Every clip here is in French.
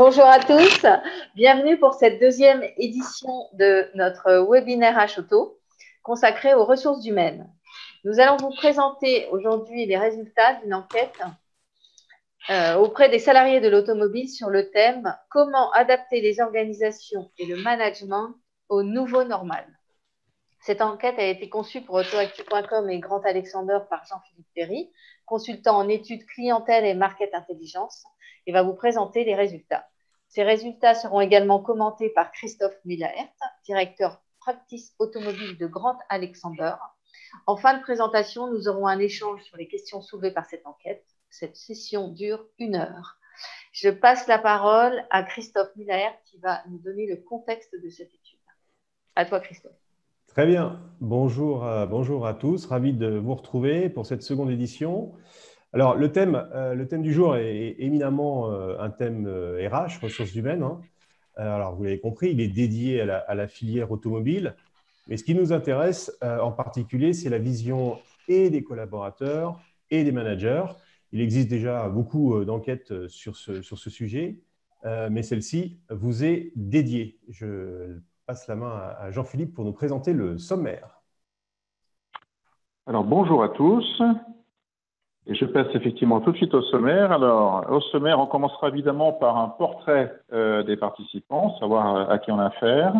Bonjour à tous, bienvenue pour cette deuxième édition de notre webinaire H-Auto consacré aux ressources humaines. Nous allons vous présenter aujourd'hui les résultats d'une enquête auprès des salariés de l'automobile sur le thème « Comment adapter les organisations et le management au nouveau normal ». Cette enquête a été conçue pour autoactu.com et Grand Alexander par Jean-Philippe Perry, consultant en études clientèle et market intelligence, et va vous présenter les résultats. Ces résultats seront également commentés par Christophe Müllaert, directeur practice automobile de Grand Alexander. En fin de présentation, nous aurons un échange sur les questions soulevées par cette enquête. Cette session dure 1 heure. Je passe la parole à Christophe Müllaert qui va nous donner le contexte de cette étude. À toi, Christophe. Très bien. Bonjour à tous. Ravi de vous retrouver pour cette seconde édition. Alors, le thème du jour est éminemment un thème RH, ressources humaines. Alors, vous l'avez compris, il est dédié à la filière automobile. Mais ce qui nous intéresse en particulier, c'est la vision et des collaborateurs et des managers. Il existe déjà beaucoup d'enquêtes sur ce sujet, mais celle-ci vous est dédiée. Je passe la main à Jean-Philippe pour nous présenter le sommaire. Alors, bonjour à tous. Et je passe effectivement tout de suite au sommaire. Alors, au sommaire, on commencera évidemment par un portrait des participants, savoir à qui on a affaire.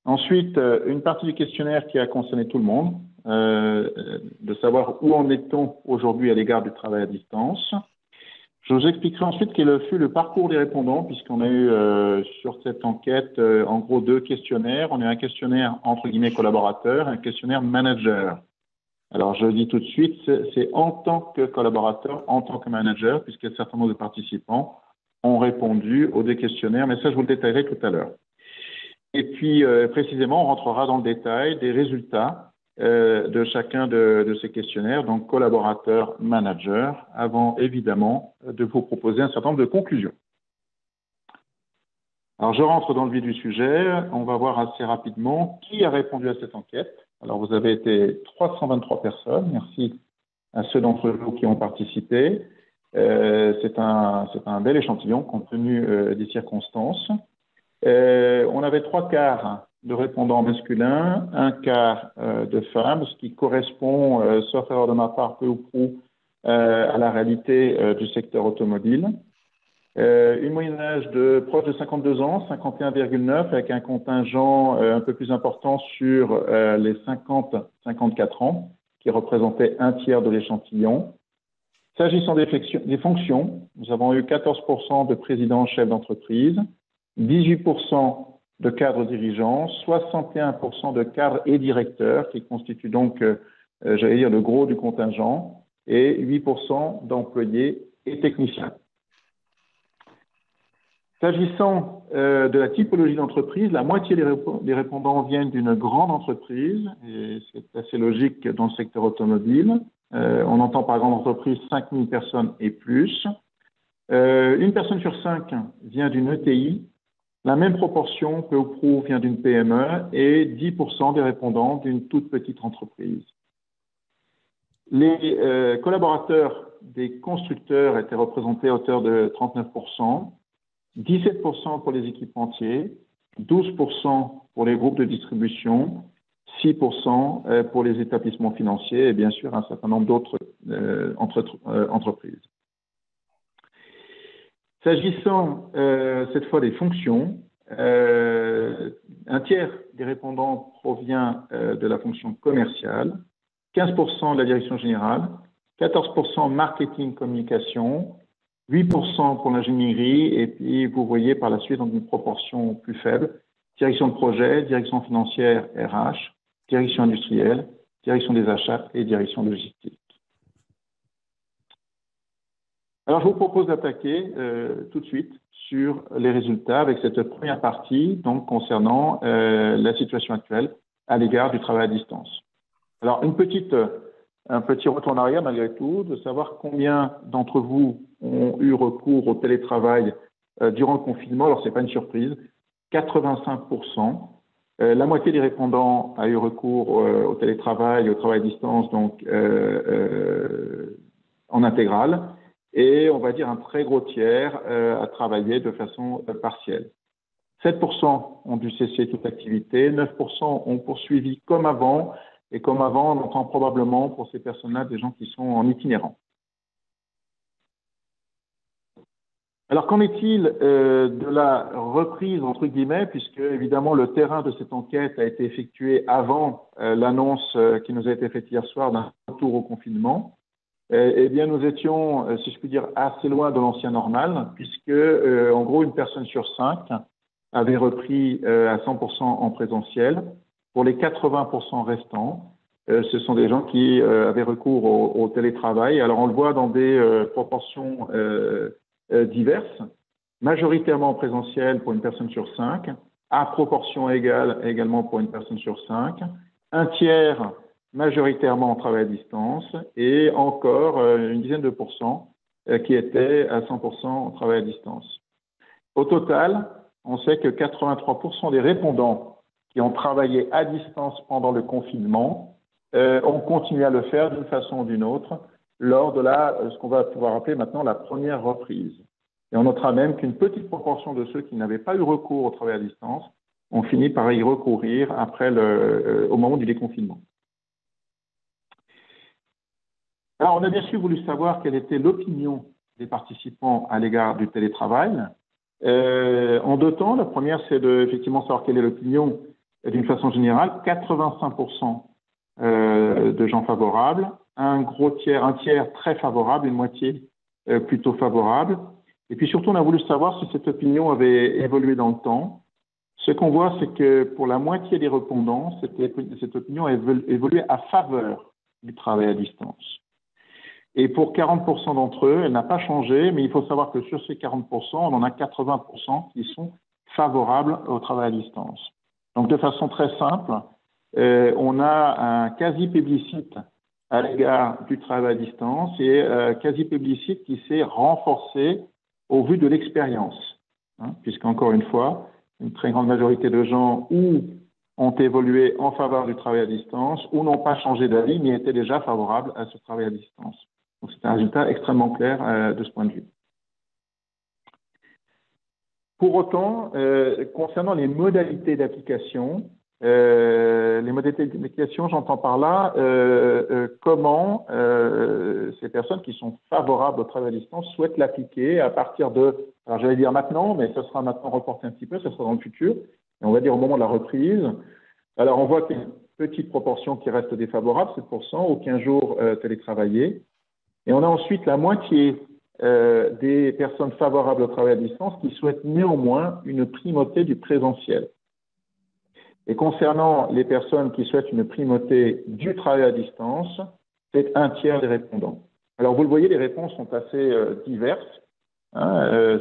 Ensuite, une partie du questionnaire qui a concerné tout le monde, de savoir où en est-on aujourd'hui à l'égard du travail à distance. Je vous expliquerai ensuite quel fut le parcours des répondants, puisqu'on a eu sur cette enquête en gros 2 questionnaires. On a eu un questionnaire entre guillemets collaborateur, un questionnaire manager. Alors, je le dis tout de suite, c'est en tant que collaborateur, en tant que manager, puisqu'un certain nombre de participants ont répondu aux 2 questionnaires, mais ça, je vous le détaillerai tout à l'heure. Et puis, précisément, on rentrera dans le détail des résultats de chacun de ces questionnaires, donc collaborateur, manager, avant évidemment de vous proposer un certain nombre de conclusions. Alors, je rentre dans le vif du sujet. On va voir assez rapidement qui a répondu à cette enquête. Alors, vous avez été 323 personnes. Merci à ceux d'entre vous qui ont participé. C'est un bel échantillon compte tenu des circonstances. On avait 3 quarts de répondants masculins, 1 quart de femmes, ce qui correspond, sauf erreur de ma part, peu ou prou, à la réalité du secteur automobile. Une moyenne d'âge de proche de 52 ans, 51,9, avec un contingent un peu plus important sur les 50-54 ans, qui représentait 1/3 de l'échantillon. S'agissant des fonctions, nous avons eu 14% de présidents chefs d'entreprise, 18% de cadres dirigeants, 61% de cadres et directeurs, qui constituent donc, j'allais dire, le gros du contingent, et 8% d'employés et techniciens. S'agissant de la typologie d'entreprise, la moitié des répondants viennent d'une grande entreprise, et c'est assez logique dans le secteur automobile. On entend par grande entreprise 5000 personnes et plus. Une personne sur 5 vient d'une ETI. La même proportion, peu ou prou, vient d'une PME et 10% des répondants d'une toute petite entreprise. Les collaborateurs des constructeurs étaient représentés à hauteur de 39%, 17% pour les équipementiers, 12% pour les groupes de distribution, 6% pour les établissements financiers et bien sûr un certain nombre d'autres entreprises. S'agissant cette fois des fonctions, 1/3 des répondants provient de la fonction commerciale, 15% de la direction générale, 14% marketing communication, 8% pour l'ingénierie et puis vous voyez par la suite dans une proportion plus faible, direction de projet, direction financière RH, direction industrielle, direction des achats et direction logistique. Alors, je vous propose d'attaquer tout de suite sur les résultats avec cette première partie, donc concernant la situation actuelle à l'égard du travail à distance. Alors, un petit retour en arrière malgré tout, de savoir combien d'entre vous ont eu recours au télétravail durant le confinement. Alors, ce n'est pas une surprise, 85%. La moitié des répondants a eu recours au télétravail, au travail à distance, donc en intégrale. et on va dire un très gros tiers a travaillé de façon partielle. 7% ont dû cesser toute activité, 9% ont poursuivi comme avant, et comme avant, on entend probablement pour ces personnes-là des gens qui sont en itinérant. Alors, qu'en est-il de la reprise, entre guillemets, puisque évidemment le terrain de cette enquête a été effectué avant l'annonce qui nous a été faite hier soir d'un retour au confinement. Eh bien, nous étions, si je puis dire, assez loin de l'ancien normal, puisque, en gros, une personne sur 5 avait repris à 100% en présentiel. Pour les 80% restants, ce sont des gens qui avaient recours au télétravail. Alors, on le voit dans des proportions diverses, majoritairement en présentiel pour une personne sur 5, à proportion égale également pour une personne sur 5, un tiers majoritairement en travail à distance et encore une dizaine de pourcents qui étaient à 100% en travail à distance. Au total, on sait que 83% des répondants qui ont travaillé à distance pendant le confinement ont continué à le faire d'une façon ou d'une autre lors de ce qu'on va pouvoir appeler maintenant la première reprise. Et on notera même qu'une petite proportion de ceux qui n'avaient pas eu recours au travail à distance ont fini par y recourir après au moment du déconfinement. Alors, on a bien sûr voulu savoir quelle était l'opinion des participants à l'égard du télétravail. En deux temps, la première, c'est effectivement savoir quelle est l'opinion d'une façon générale. 85% de gens favorables, un tiers très favorable, une moitié plutôt favorable. Et puis surtout, on a voulu savoir si cette opinion avait évolué dans le temps. Ce qu'on voit, c'est que pour la moitié des répondants, cette opinion a évolué à faveur du travail à distance. Et pour 40% d'entre eux, elle n'a pas changé, mais il faut savoir que sur ces 40%, on en a 80% qui sont favorables au travail à distance. Donc de façon très simple, on a un quasi-plébiscite à l'égard du travail à distance et quasi-plébiscite qui s'est renforcé au vu de l'expérience, puisqu'encore une fois, une très grande majorité de gens ont évolué en faveur du travail à distance ou n'ont pas changé d'avis, mais étaient déjà favorables à ce travail à distance. Donc c'est un résultat extrêmement clair de ce point de vue. Pour autant, concernant les modalités d'application, j'entends par là comment ces personnes qui sont favorables au travail à distance souhaitent l'appliquer à partir alors j'allais dire maintenant, mais ce sera maintenant reporté un petit peu, ce sera dans le futur, et on va dire au moment de la reprise. Alors on voit qu'il y a une petite proportion qui reste défavorable, 7%, aux 15 jours télétravaillés. Et on a ensuite la moitié des personnes favorables au travail à distance qui souhaitent néanmoins une primauté du présentiel. Et concernant les personnes qui souhaitent une primauté du travail à distance, c'est un tiers des répondants. Alors vous le voyez, les réponses sont assez diverses,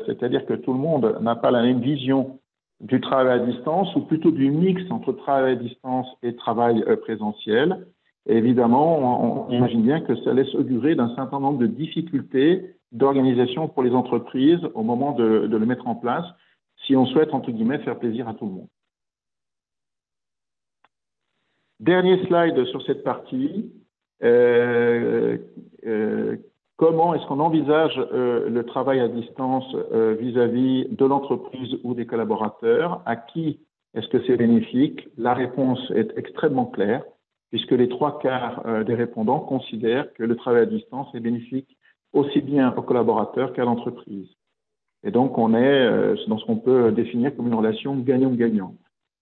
c'est-à-dire que tout le monde n'a pas la même vision du travail à distance ou plutôt du mix entre travail à distance et travail présentiel. Et évidemment, on imagine bien que ça laisse augurer d'un certain nombre de difficultés d'organisation pour les entreprises au moment de le mettre en place, si on souhaite, entre guillemets, faire plaisir à tout le monde. Dernier slide sur cette partie. Comment est-ce qu'on envisage le travail à distance vis-à-vis de l'entreprise ou des collaborateurs? À qui est-ce que c'est bénéfique? La réponse est extrêmement claire, puisque les 3/4 des répondants considèrent que le travail à distance est bénéfique aussi bien aux collaborateurs qu'à l'entreprise. Et donc, on est dans ce qu'on peut définir comme une relation gagnant-gagnant.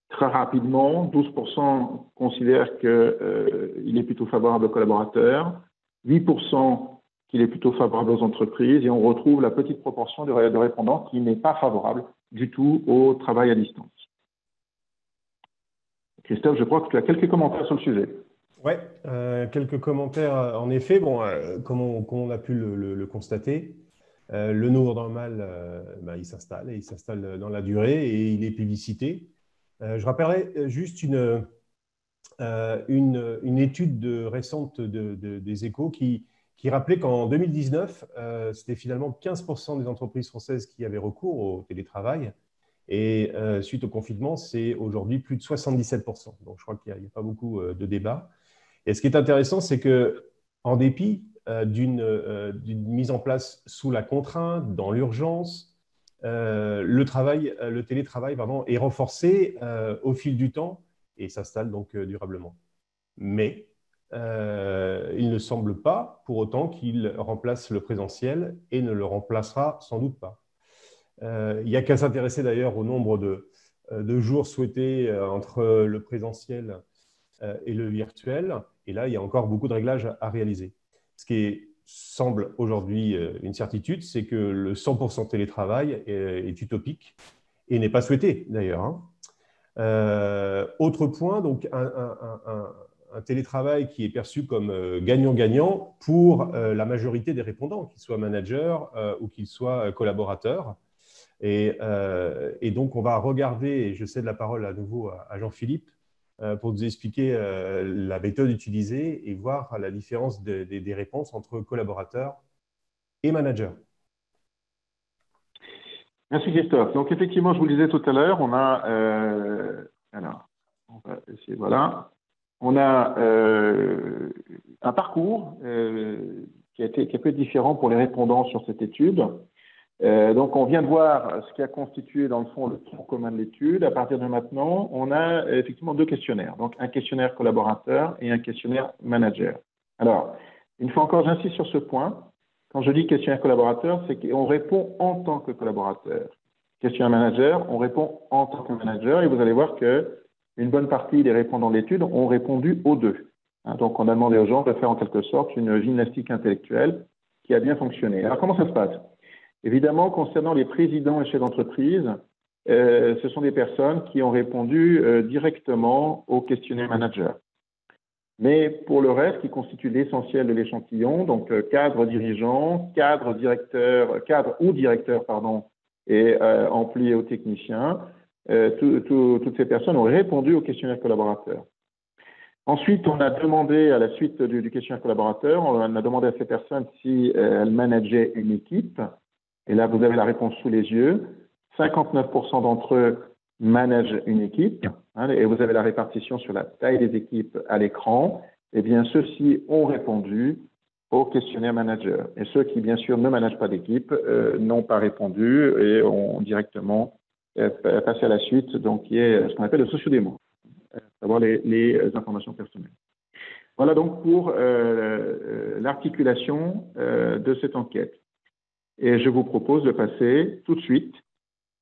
Très rapidement, 12% considèrent qu'il est plutôt favorable aux collaborateurs, 8% qu'il est plutôt favorable aux entreprises, et on retrouve la petite proportion de répondants qui n'est pas favorable du tout au travail à distance. Christophe, je crois que tu as quelques commentaires sur le sujet. Oui, quelques commentaires en effet. Bon, comme on a pu le constater, le nouveau normal, il s'installe dans la durée et il est plébiscité. Je rappellerai juste une étude récente des Échos qui rappelait qu'en 2019, c'était finalement 15% des entreprises françaises qui avaient recours au télétravail. Et suite au confinement, c'est aujourd'hui plus de 77%. Donc, je crois qu'il n'y a pas beaucoup de débats. Et ce qui est intéressant, c'est qu'en dépit d'une mise en place sous la contrainte, dans l'urgence. Le télétravail est renforcé au fil du temps et s'installe donc durablement. Mais il ne semble pas pour autant qu'il remplace le présentiel et ne le remplacera sans doute pas. Il n'y a qu'à s'intéresser d'ailleurs au nombre de jours souhaités entre le présentiel et le virtuel. Et là, il y a encore beaucoup de réglages à réaliser. Ce qui semble aujourd'hui une certitude, c'est que le 100% télétravail est utopique et n'est pas souhaité d'ailleurs. Autre point, donc un télétravail qui est perçu comme gagnant-gagnant pour la majorité des répondants, qu'ils soient managers ou qu'ils soient collaborateurs. Et donc, on va regarder, et je cède la parole à nouveau à Jean-Philippe, pour nous expliquer la méthode utilisée et voir la différence des réponses entre collaborateurs et managers. Merci Christophe. Donc effectivement, je vous le disais tout à l'heure, on a, alors, on va essayer, voilà, on a un parcours qui peut être différent pour les répondants sur cette étude. Donc, on vient de voir ce qui a constitué, dans le fond, le tronc commun de l'étude. À partir de maintenant, on a effectivement deux questionnaires. Donc, un questionnaire collaborateur et un questionnaire manager. Alors, une fois encore, j'insiste sur ce point. Quand je dis questionnaire collaborateur, c'est qu'on répond en tant que collaborateur. Questionnaire manager, on répond en tant que manager. Et vous allez voir qu'une bonne partie des répondants de l'étude ont répondu aux deux. Donc, on a demandé aux gens de faire en quelque sorte une gymnastique intellectuelle qui a bien fonctionné. Alors, comment ça se passe ? Évidemment, concernant les présidents et chefs d'entreprise, ce sont des personnes qui ont répondu directement au questionnaire manager. Mais pour le reste, qui constitue l'essentiel de l'échantillon, donc cadre dirigeant, cadre ou directeur, et employé ou technicien, toutes ces personnes ont répondu au questionnaire collaborateur. Ensuite, on a demandé, à la suite du questionnaire collaborateur, on a demandé à ces personnes si elles manageaient une équipe. Et là, vous avez la réponse sous les yeux. 59% d'entre eux managent une équipe. Et vous avez la répartition sur la taille des équipes à l'écran. Eh bien, ceux-ci ont répondu au questionnaire manager. Et ceux qui, bien sûr, ne managent pas d'équipe n'ont pas répondu et ont directement passé à la suite, donc qui est ce qu'on appelle le sociodémo, savoir les informations personnelles. Voilà donc pour l'articulation de cette enquête. Et je vous propose de passer tout de suite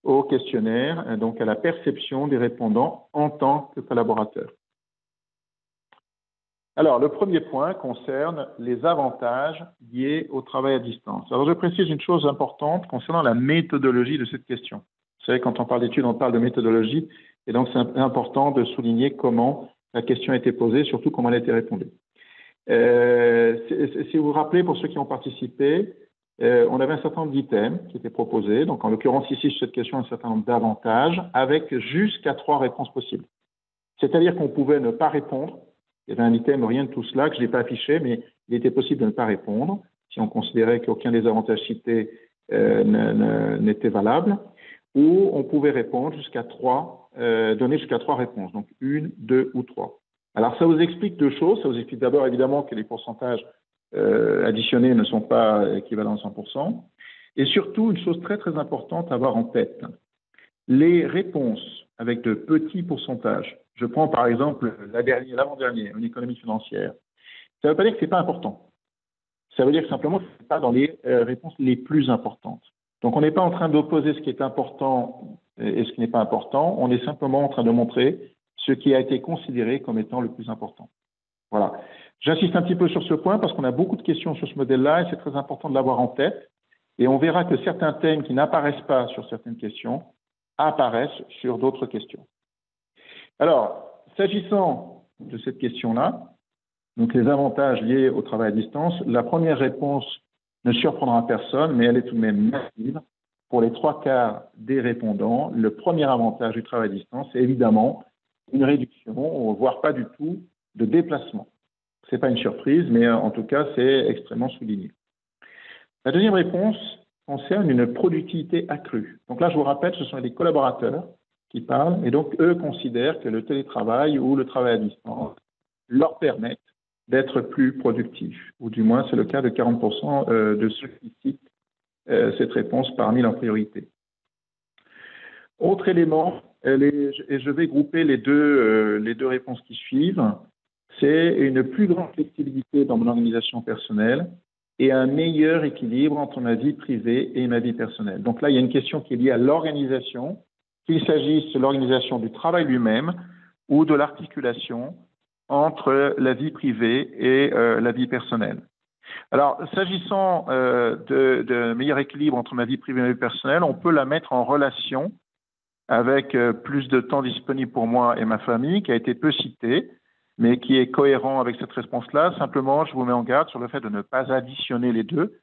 au questionnaire, donc à la perception des répondants en tant que collaborateurs. Alors, le premier point concerne les avantages liés au travail à distance. Alors, je précise une chose importante concernant la méthodologie de cette question. Vous savez, quand on parle d'études, on parle de méthodologie, et donc c'est important de souligner comment la question a été posée, surtout comment elle a été répondue. Si vous vous rappelez, pour ceux qui ont participé, on avait un certain nombre d'items qui étaient proposés. Donc, en l'occurrence, ici, sur cette question, un certain nombre d'avantages avec jusqu'à 3 réponses possibles. C'est-à-dire qu'on pouvait ne pas répondre. Il y avait un item, rien de tout cela, que je n'ai pas affiché, mais il était possible de ne pas répondre si on considérait qu'aucun des avantages cités n'était valable. Ou on pouvait répondre jusqu'à 3, donner jusqu'à 3 réponses. Donc, 1, 2 ou 3. Alors, ça vous explique deux choses. Ça vous explique d'abord, évidemment, que les pourcentages additionnés ne sont pas équivalents à 100%. Et surtout, une chose très, très importante à avoir en tête, les réponses avec de petits pourcentages. Je prends par exemple l'avant-dernier, en économie financière. Ça ne veut pas dire que ce n'est pas important. Ça veut dire que simplement que ce n'est pas dans les réponses les plus importantes. Donc, on n'est pas en train d'opposer ce qui est important et ce qui n'est pas important. On est simplement en train de montrer ce qui a été considéré comme étant le plus important. Voilà. J'insiste un petit peu sur ce point parce qu'on a beaucoup de questions sur ce modèle-là et c'est très important de l'avoir en tête. Et on verra que certains thèmes qui n'apparaissent pas sur certaines questions apparaissent sur d'autres questions. Alors, s'agissant de cette question-là, donc les avantages liés au travail à distance, la première réponse ne surprendra personne, mais elle est tout de même massive. Pour les 3/4 des répondants, le premier avantage du travail à distance, c'est évidemment une réduction, voire pas du tout, de déplacement. Ce n'est pas une surprise, mais en tout cas, c'est extrêmement souligné. La deuxième réponse concerne une productivité accrue. Donc là, je vous rappelle, ce sont les collaborateurs qui parlent, et donc eux considèrent que le télétravail ou le travail à distance leur permettent d'être plus productifs, ou du moins c'est le cas de 40% de ceux qui citent cette réponse parmi leurs priorités. Autre élément, et je vais grouper les deux réponses qui suivent, c'est une plus grande flexibilité dans mon organisation personnelle et un meilleur équilibre entre ma vie privée et ma vie personnelle. Donc là, il y a une question qui est liée à l'organisation, qu'il s'agisse de l'organisation du travail lui-même ou de l'articulation entre la vie privée et la vie personnelle. Alors, s'agissant de meilleur équilibre entre ma vie privée et ma vie personnelle, on peut la mettre en relation avec plus de temps disponible pour moi et ma famille, qui a été peu citée, mais qui est cohérent avec cette réponse-là. Simplement, je vous mets en garde sur le fait de ne pas additionner les deux,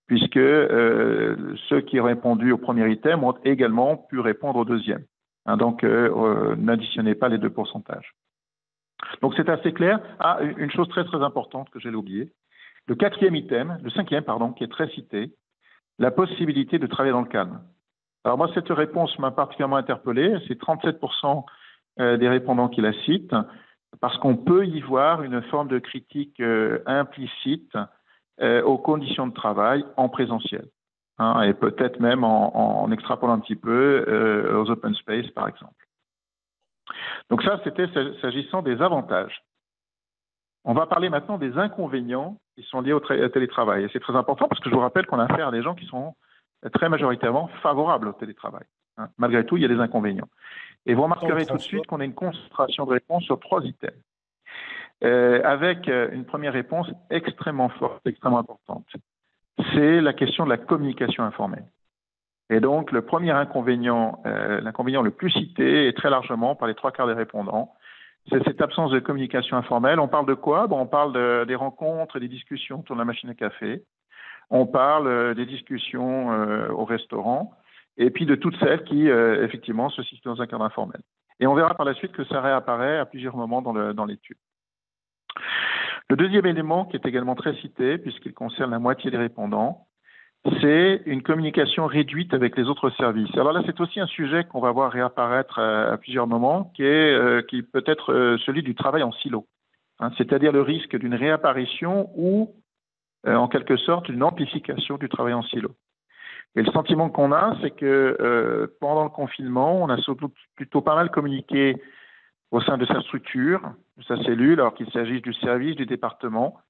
puisque ceux qui ont répondu au premier item ont également pu répondre au deuxième. Hein, donc, n'additionnez pas les deux pourcentages. Donc, c'est assez clair. Ah, une chose très, très importante que j'ai oubliée. Le cinquième, qui est très cité, la possibilité de travailler dans le calme. Alors moi, cette réponse m'a particulièrement interpellé. C'est 37% des répondants qui la citent, parce qu'on peut y voir une forme de critique implicite aux conditions de travail en présentiel, hein, et peut-être même en extrapolant un petit peu aux open space, par exemple. Donc ça, c'était s'agissant des avantages. On va parler maintenant des inconvénients qui sont liés au télétravail. Et c'est très important parce que je vous rappelle qu'on a affaire à des gens qui sont très majoritairement favorables au télétravail. Hein. Malgré tout, il y a des inconvénients. Et vous remarquerez tout de suite qu'on a une concentration de réponses sur 3 items, avec une première réponse extrêmement forte, extrêmement importante. C'est la question de la communication informelle. Et donc, le premier inconvénient, l'inconvénient le plus cité, et très largement par les 3/4 des répondants, c'est cette absence de communication informelle. On parle de quoi? On parle des rencontres et des discussions autour de la machine à café. On parle des discussions au restaurant, et puis de toutes celles qui, effectivement, se situent dans un cadre informel. Et on verra par la suite que ça réapparaît à plusieurs moments dans l'étude. Le deuxième élément, qui est également très cité, puisqu'il concerne la moitié des répondants, c'est une communication réduite avec les autres services. Alors là, c'est aussi un sujet qu'on va voir réapparaître à plusieurs moments, qui peut être celui du travail en silo, hein, c'est-à-dire le risque d'une réapparition ou, en quelque sorte, une amplification du travail en silo. Et le sentiment qu'on a, c'est que pendant le confinement, on a plutôt pas mal communiqué au sein de sa structure, de sa cellule, alors qu'il s'agisse du service, du département.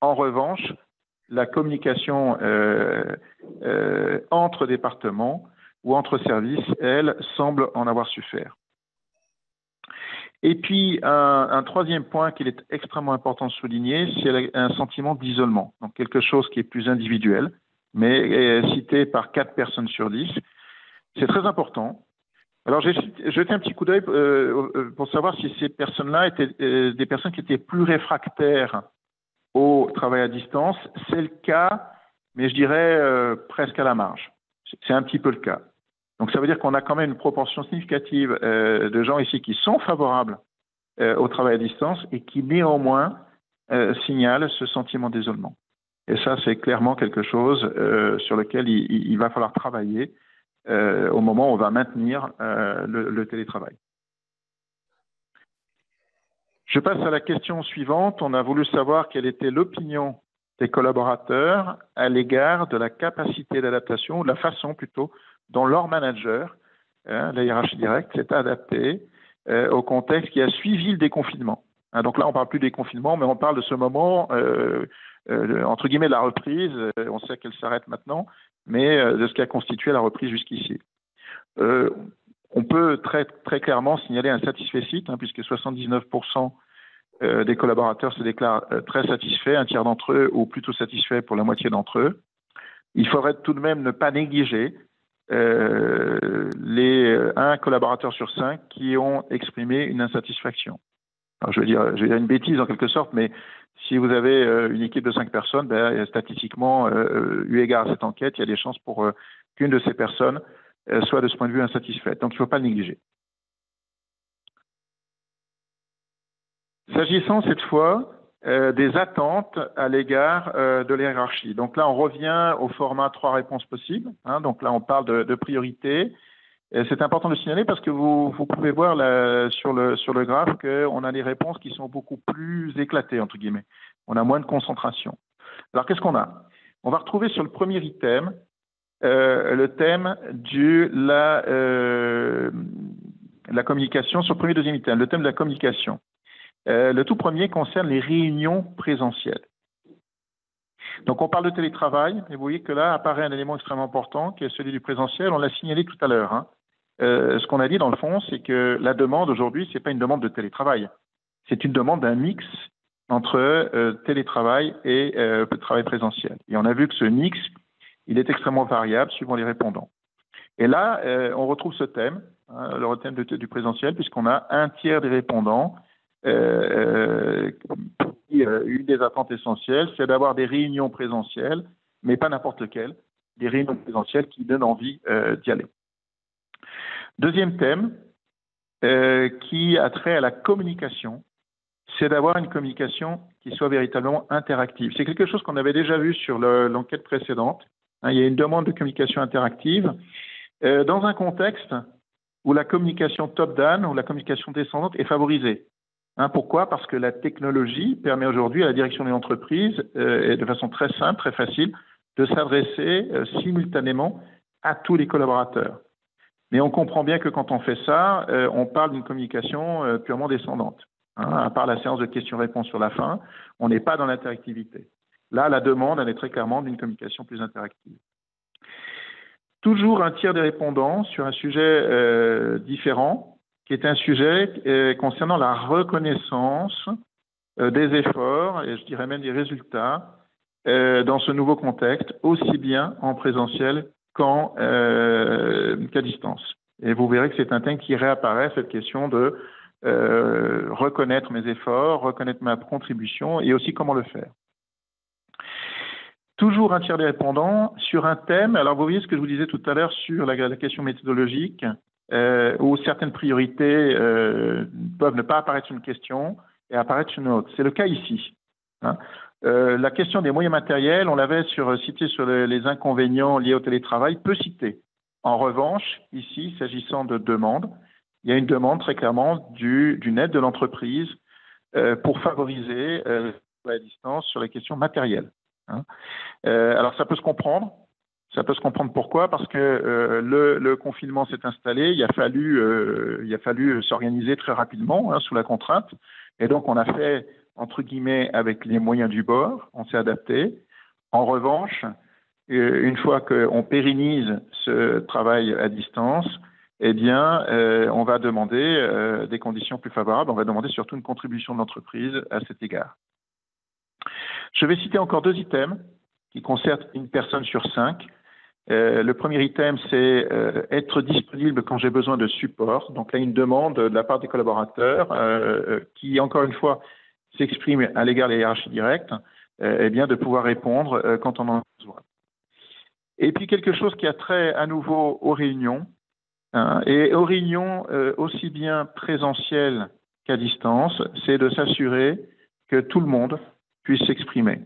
En revanche, la communication entre départements ou entre services, elle, semble en avoir souffert. Et puis, un troisième point qu'il est extrêmement important de souligner, c'est un sentiment d'isolement, donc quelque chose qui est plus individuel, mais cité par 4 personnes sur 10. C'est très important. Alors, j'ai jeté un petit coup d'œil pour savoir si ces personnes-là étaient des personnes qui étaient plus réfractaires au travail à distance. C'est le cas, mais je dirais presque à la marge. C'est un petit peu le cas. Donc, ça veut dire qu'on a quand même une proportion significative de gens ici qui sont favorables au travail à distance et qui, néanmoins, signalent ce sentiment d'isolement. Et ça, c'est clairement quelque chose sur lequel il va falloir travailler au moment où on va maintenir le télétravail. Je passe à la question suivante. On a voulu savoir quelle était l'opinion des collaborateurs à l'égard de la capacité d'adaptation, ou de la façon plutôt, dont leur manager, la hiérarchie directe, s'est adapté au contexte qui a suivi le déconfinement. Hein, donc là, on ne parle plus des confinements, mais on parle de ce moment, entre guillemets, de la reprise. On sait qu'elle s'arrête maintenant, mais de ce qui a constitué la reprise jusqu'ici. On peut très, très clairement signaler un satisfecit, hein, puisque 79% des collaborateurs se déclarent très satisfaits, un tiers d'entre eux, ou plutôt satisfaits pour la moitié d'entre eux. Il faudrait tout de même ne pas négliger les 1 collaborateur sur 5 qui ont exprimé une insatisfaction. Alors, je vais dire une bêtise en quelque sorte, mais si vous avez une équipe de 5 personnes, statistiquement, eu égard à cette enquête, il y a des chances pour qu'une de ces personnes soit de ce point de vue insatisfaite. Donc, il ne faut pas le négliger. S'agissant cette fois des attentes à l'égard de la hiérarchie. Donc là, on revient au format 3 réponses possibles. Hein, donc là, on parle de priorité C'est important de signaler parce que vous pouvez voir sur le graphe qu'on a des réponses qui sont beaucoup plus éclatées, entre guillemets. On a moins de concentration. Alors, qu'est-ce qu'on a? On va retrouver sur le premier item le thème de la communication, sur le premier et deuxième item, le thème de la communication. Le tout premier concerne les réunions présentielles. Donc, on parle de télétravail, et vous voyez que là apparaît un élément extrêmement important, qui est celui du présentiel. On l'a signalé tout à l'heure. Hein. Ce qu'on a dit, dans le fond, c'est que la demande aujourd'hui, ce n'est pas une demande de télétravail. C'est une demande d'un mix entre télétravail et travail présentiel. Et on a vu que ce mix, il est extrêmement variable suivant les répondants. Et là, on retrouve ce thème, hein, le thème du présentiel, puisqu'on a un tiers des répondants. Une des attentes essentielles, c'est d'avoir des réunions présentielles, mais pas n'importe lesquelles, des réunions présentielles qui donnent envie d'y aller. Deuxième thème, qui a trait à la communication, c'est d'avoir une communication qui soit véritablement interactive. C'est quelque chose qu'on avait déjà vu sur l'enquête précédente. Hein, il y a une demande de communication interactive dans un contexte où la communication top-down, où la communication descendante est favorisée. Hein, pourquoi? Parce que la technologie permet aujourd'hui à la direction d'une entreprise, de façon très simple, très facile, de s'adresser simultanément à tous les collaborateurs. Mais on comprend bien que quand on fait ça, on parle d'une communication purement descendante. Hein, à part la séance de questions-réponses sur la fin, on n'est pas dans l'interactivité. Là, la demande, elle est très clairement d'une communication plus interactive. Toujours un tiers des répondants sur un sujet différent, qui est un sujet concernant la reconnaissance des efforts, et je dirais même des résultats, dans ce nouveau contexte, aussi bien en présentiel qu'à distance. Et vous verrez que c'est un thème qui réapparaît, cette question de reconnaître mes efforts, reconnaître ma contribution, et aussi comment le faire. Toujours un tiers des répondants sur un thème. Alors, vous voyez ce que je vous disais tout à l'heure sur la question méthodologique, où certaines priorités peuvent ne pas apparaître sur une question et apparaître sur une autre. C'est le cas ici. Hein. La question des moyens matériels, on l'avait cité sur les inconvénients liés au télétravail, peu cité. En revanche, ici, s'agissant de demandes, il y a une demande très clairement d'une aide de l'entreprise pour favoriser la distance sur les questions matérielles. Hein. Alors, ça peut se comprendre. Ça peut se comprendre pourquoi? Parce que le confinement s'est installé, il a fallu s'organiser très rapidement hein, sous la contrainte. Et donc, on a fait, entre guillemets, avec les moyens du bord, on s'est adapté. En revanche, une fois qu'on pérennise ce travail à distance, eh bien, on va demander des conditions plus favorables, on va demander surtout une contribution de l'entreprise à cet égard. Je vais citer encore deux items qui concernent une personne sur 5. Le premier item, c'est être disponible quand j'ai besoin de support. Donc là, une demande de la part des collaborateurs qui, encore une fois, s'exprime à l'égard des hiérarchies directes, eh bien, de pouvoir répondre quand on en a besoin. Et puis, quelque chose qui a trait à nouveau aux réunions, hein, et aux réunions aussi bien présentielles qu'à distance, c'est de s'assurer que tout le monde puisse s'exprimer.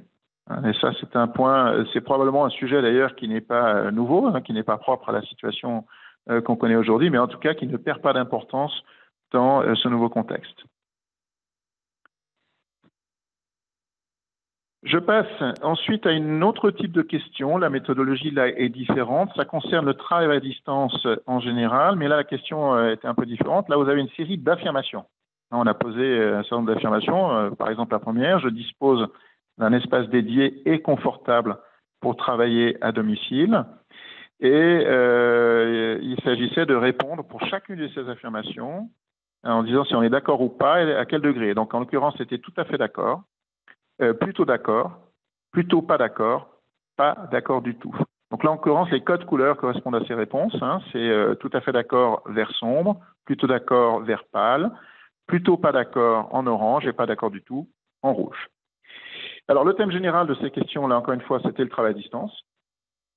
Et ça, c'est un point, c'est probablement un sujet d'ailleurs qui n'est pas nouveau, hein, qui n'est pas propre à la situation qu'on connaît aujourd'hui, mais en tout cas qui ne perd pas d'importance dans ce nouveau contexte. Je passe ensuite à un autre type de question. La méthodologie là est différente. Ça concerne le travail à distance en général, mais là, la question était un peu différente. Là, vous avez une série d'affirmations. On a posé un certain nombre d'affirmations. Par exemple, la première, je dispose d'un espace dédié et confortable pour travailler à domicile. Et il s'agissait de répondre pour chacune de ces affirmations en disant si on est d'accord ou pas et à quel degré. Donc, en l'occurrence, c'était tout à fait d'accord, plutôt d'accord, plutôt pas d'accord, pas d'accord du tout. Donc là, en l'occurrence, les codes couleurs correspondent à ces réponses. Hein. C'est tout à fait d'accord vert sombre, plutôt d'accord vert pâle, plutôt pas d'accord en orange et pas d'accord du tout en rouge. Alors, le thème général de ces questions-là, encore une fois, c'était le travail à distance.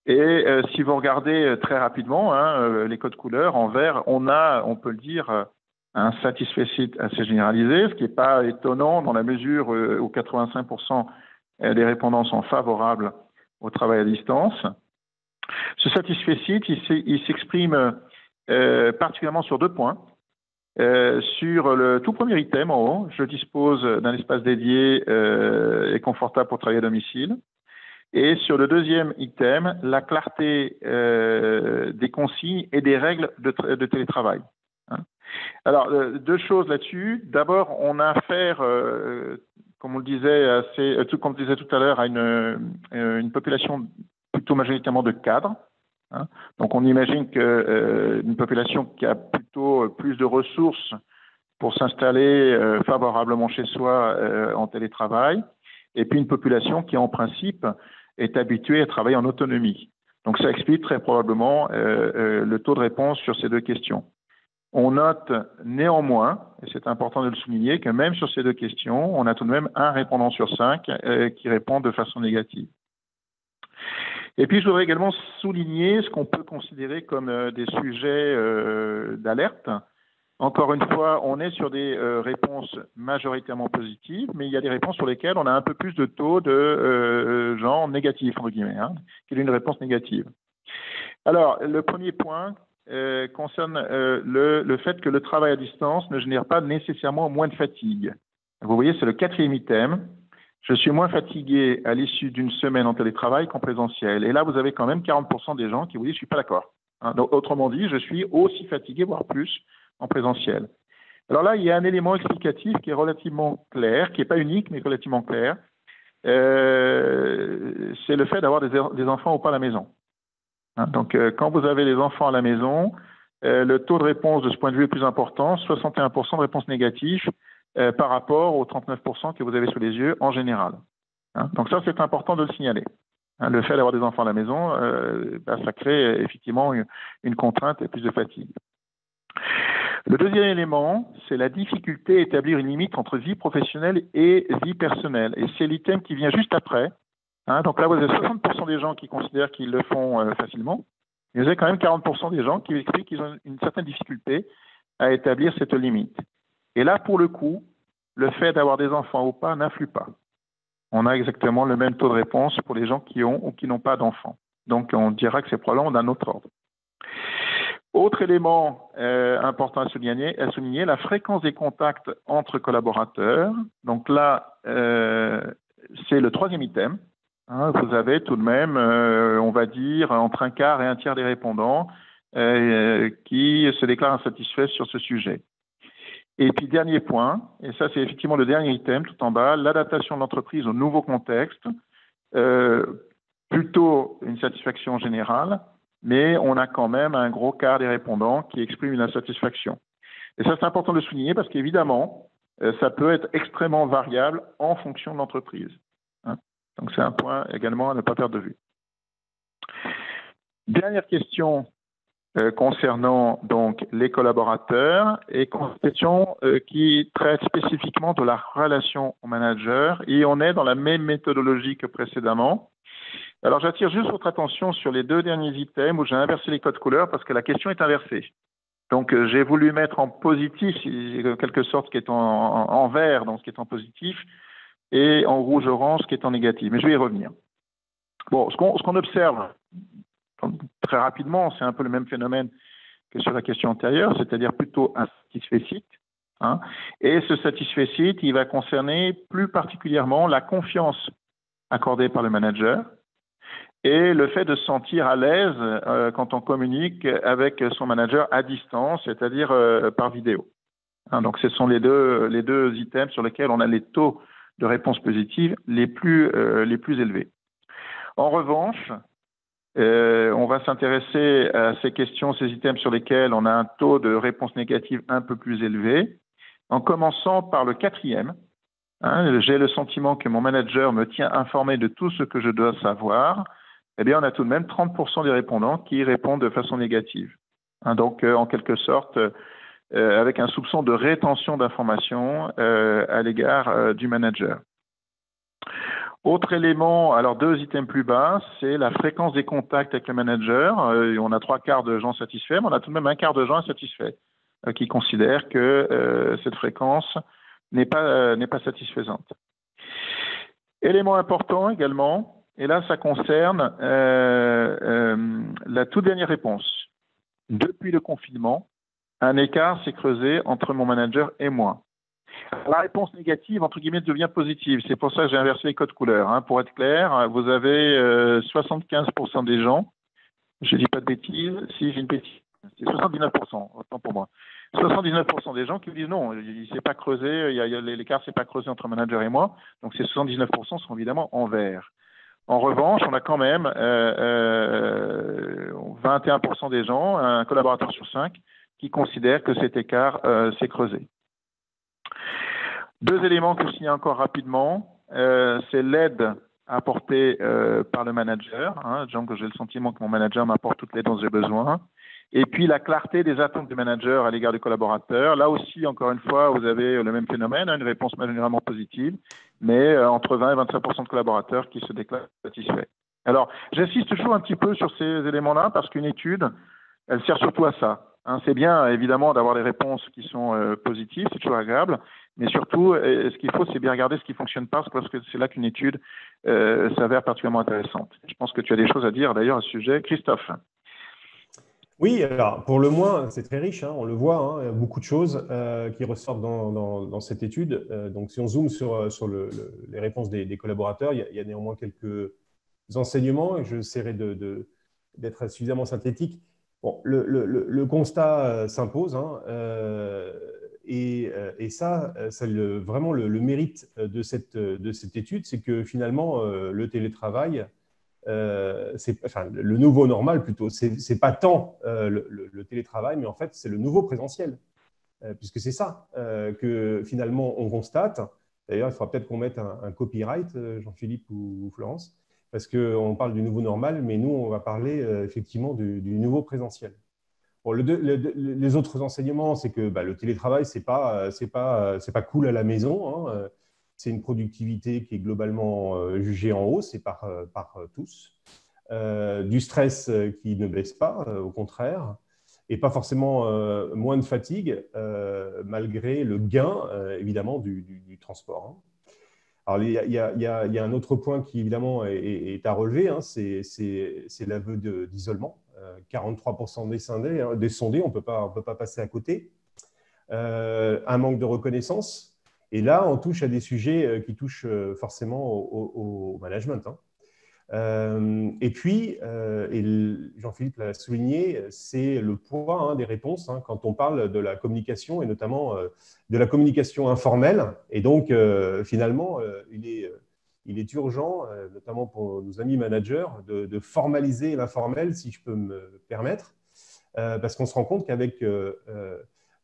Et si vous regardez très rapidement hein, les codes couleurs, en vert, on peut le dire, un satisfecit assez généralisé, ce qui n'est pas étonnant dans la mesure où 85% des répondants sont favorables au travail à distance. Ce satisfecit, il s'exprime particulièrement sur 2 points. Sur le tout premier item en haut, je dispose d'un espace dédié et confortable pour travailler à domicile. Et sur le deuxième item, la clarté des consignes et des règles de télétravail. Alors, 2 choses là-dessus. D'abord, on a affaire, comme on le disait, comme on le disait tout à l'heure, à une population plutôt majoritairement de cadres. Donc, on imagine qu'une population qui a plutôt plus de ressources pour s'installer favorablement chez soi en télétravail, et puis une population qui, en principe, est habituée à travailler en autonomie. Donc, ça explique très probablement le taux de réponse sur ces 2 questions. On note néanmoins, et c'est important de le souligner, que même sur ces 2 questions, on a tout de même un répondant sur 5 qui répond de façon négative. Et puis, je voudrais également souligner ce qu'on peut considérer comme des sujets d'alerte. Encore une fois, on est sur des réponses majoritairement positives, mais il y a des réponses sur lesquelles on a un peu plus de taux de genre négatif, entre guillemets, qui est une réponse négative. Alors, le premier point concerne le fait que le travail à distance ne génère pas nécessairement moins de fatigue. Vous voyez, c'est le 4e item. Je suis moins fatigué à l'issue d'une semaine en télétravail qu'en présentiel. Et là, vous avez quand même 40% des gens qui vous disent « je suis pas d'accord ». Donc, autrement dit, je suis aussi fatigué, voire plus, en présentiel. Alors là, il y a un élément explicatif qui est relativement clair, qui n'est pas unique, mais relativement clair. C'est le fait d'avoir des enfants ou pas à la maison. Donc, quand vous avez les enfants à la maison, le taux de réponse de ce point de vue est plus important, 61% de réponses négatives par rapport aux 39% que vous avez sous les yeux en général. Donc ça, c'est important de le signaler. Le fait d'avoir des enfants à la maison, ça crée effectivement une contrainte et plus de fatigue. Le deuxième élément, c'est la difficulté à établir une limite entre vie professionnelle et vie personnelle. Et c'est l'item qui vient juste après. Donc là, vous avez 60% des gens qui considèrent qu'ils le font facilement. Et vous avez quand même 40% des gens qui expliquent qu'ils ont une certaine difficulté à établir cette limite. Et là, pour le coup, le fait d'avoir des enfants ou pas n'influe pas. On a exactement le même taux de réponse pour les gens qui ont ou qui n'ont pas d'enfants. Donc, on dira que c'est probablement d'un autre ordre. Autre élément important à souligner, la fréquence des contacts entre collaborateurs. Donc là, c'est le 3e item. Vous avez tout de même, on va dire, entre 1/4 et 1/3 des répondants qui se déclarent insatisfaits sur ce sujet. Et puis, dernier point, et ça c'est effectivement le dernier item tout en bas, l'adaptation de l'entreprise au nouveau contexte, plutôt une satisfaction générale, mais on a quand même un gros quart des répondants qui expriment une insatisfaction. Et ça c'est important de le souligner parce qu'évidemment, ça peut être extrêmement variable en fonction de l'entreprise. Donc c'est un point également à ne pas perdre de vue. Dernière question concernant donc les collaborateurs et question qui traite spécifiquement de la relation au manager et on est dans la même méthodologie que précédemment. Alors j'attire juste votre attention sur les 2 derniers items où j'ai inversé les codes couleurs parce que la question est inversée. Donc j'ai voulu mettre en positif, en quelque sorte, ce qui est en vert, donc ce qui est en positif, et en rouge-orange, ce qui est en négatif. Mais je vais y revenir. Bon, ce qu'on observe très rapidement, c'est un peu le même phénomène que sur la question antérieure, c'est-à-dire plutôt un satisfecit. Et ce satisfecit, il va concerner plus particulièrement la confiance accordée par le manager et le fait de se sentir à l'aise quand on communique avec son manager à distance, c'est-à-dire par vidéo. Donc, ce sont les deux items sur lesquels on a les taux de réponse positive les plus élevés. En revanche, on va s'intéresser à ces questions, ces items sur lesquels on a un taux de réponse négative un peu plus élevé, en commençant par le 4e. J'ai le sentiment que mon manager me tient informé de tout ce que je dois savoir. Eh bien, on a tout de même 30% des répondants qui répondent de façon négative. Donc, en quelque sorte, avec un soupçon de rétention d'informations à l'égard du manager. Autre élément, alors 2 items plus bas, c'est la fréquence des contacts avec le manager. On a 3/4 de gens satisfaits, mais on a tout de même 1/4 de gens insatisfaits qui considèrent que cette fréquence n'est pas satisfaisante. Élément important également, et là ça concerne la toute dernière réponse. depuis le confinement, un écart s'est creusé entre mon manager et moi. La réponse négative, entre guillemets, devient positive. C'est pour ça que j'ai inversé les codes couleurs. Hein. Pour être clair, vous avez 75% des gens, je ne dis pas de bêtises, si j'ai une bêtise, c'est 79%, autant pour moi. 79% des gens qui disent non, il ne s'est pas creusé, l'écart ne s'est pas creusé entre manager et moi, donc ces 79% sont évidemment en vert. En revanche, on a quand même 21% des gens, un collaborateur sur 5, qui considèrent que cet écart s'est creusé. Deux éléments que je signe encore rapidement, c'est l'aide apportée par le manager. Hein, donc, j'ai le sentiment que mon manager m'apporte toute l'aide dont j'ai besoin. Et puis, la clarté des attentes du manager à l'égard des collaborateurs. Là aussi, encore une fois, vous avez le même phénomène, hein, une réponse généralement positive, mais entre 20 et 25% de collaborateurs qui se déclarent satisfaits. Alors, j'insiste toujours un petit peu sur ces éléments-là parce qu'une étude, elle sert surtout à ça. Hein, c'est bien, évidemment, d'avoir des réponses qui sont positives, c'est toujours agréable, mais surtout, ce qu'il faut, c'est bien regarder ce qui ne fonctionne pas, parce que c'est là qu'une étude s'avère particulièrement intéressante. Je pense que tu as des choses à dire, d'ailleurs, à ce sujet. Christophe. Oui, alors pour le moins, c'est très riche, hein, on le voit, hein, il y a beaucoup de choses qui ressortent dans cette étude. Donc, si on zoome sur les réponses des collaborateurs, il y a néanmoins quelques enseignements et j'essaierai d'être suffisamment synthétique. Bon, le constat s'impose, hein, et ça vraiment le mérite de cette étude, c'est que finalement, le télétravail, le nouveau normal plutôt, c'est pas tant le télétravail, mais en fait, c'est le nouveau présentiel, puisque c'est ça que finalement on constate. D'ailleurs, il faudra peut-être qu'on mette un copyright, Jean-Philippe ou Florence, parce qu'on parle du nouveau normal, mais nous, on va parler effectivement du nouveau présentiel. Bon, les autres enseignements, c'est que le télétravail, c'est pas cool à la maison, hein. C'est une productivité qui est globalement jugée en hausse et par tous. Du stress qui ne baisse pas, au contraire, et pas forcément moins de fatigue, malgré le gain, évidemment, du transport. Hein. Alors, il y a un autre point qui, évidemment, est à relever, hein, c'est l'aveu d'isolement. 43% des sondés, on ne peut pas passer à côté. Un manque de reconnaissance. Et là, on touche à des sujets qui touchent forcément au management. Hein. Et puis, et Jean-Philippe l'a souligné, c'est le poids des réponses quand on parle de la communication et notamment de la communication informelle. Et donc, finalement, il est urgent, notamment pour nos amis managers, de formaliser l'informel, si je peux me permettre, parce qu'on se rend compte qu'avec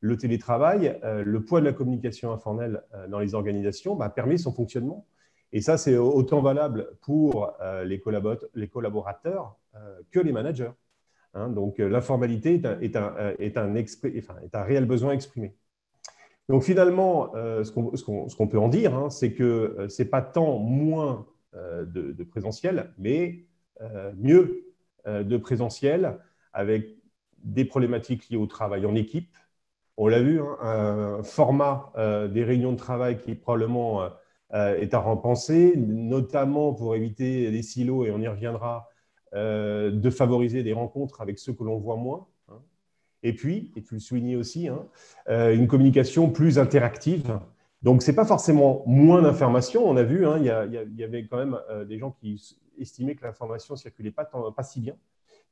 le télétravail, le poids de la communication informelle dans les organisations permet son fonctionnement. Et ça, c'est autant valable pour les collaborateurs que les managers. Hein, donc, l'informalité est un réel besoin exprimé. Donc, finalement, ce qu'on peut en dire, hein, c'est que ce n'est pas tant moins de présentiel, mais mieux de présentiel avec des problématiques liées au travail en équipe. On l'a vu, hein, un format des réunions de travail qui probablement est à repenser, notamment pour éviter les silos, et on y reviendra, de favoriser des rencontres avec ceux que l'on voit moins. Hein. Et puis, et tu le soulignais aussi, hein, une communication plus interactive. Donc, ce n'est pas forcément moins d'informations. On a vu, hein, il y avait quand même des gens qui estimaient que l'information ne circulait pas si bien.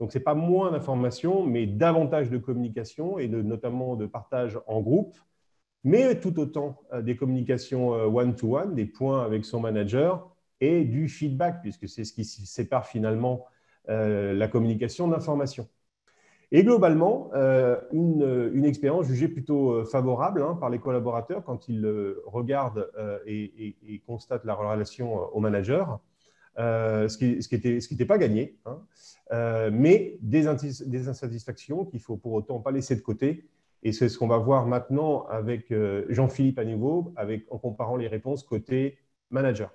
Donc, ce n'est pas moins d'informations, mais davantage de communication et notamment de partage en groupe, mais tout autant des communications one-to-one, des points avec son manager et du feedback, puisque c'est ce qui sépare finalement la communication d'information. Et globalement, une expérience jugée plutôt favorable par les collaborateurs quand ils regardent et constatent la relation au manager, ce qui n'était pas gagné, hein, mais des insatisfactions qu'il ne faut pour autant pas laisser de côté. Et c'est ce qu'on va voir maintenant avec Jean-Philippe à nouveau, en comparant les réponses côté manager.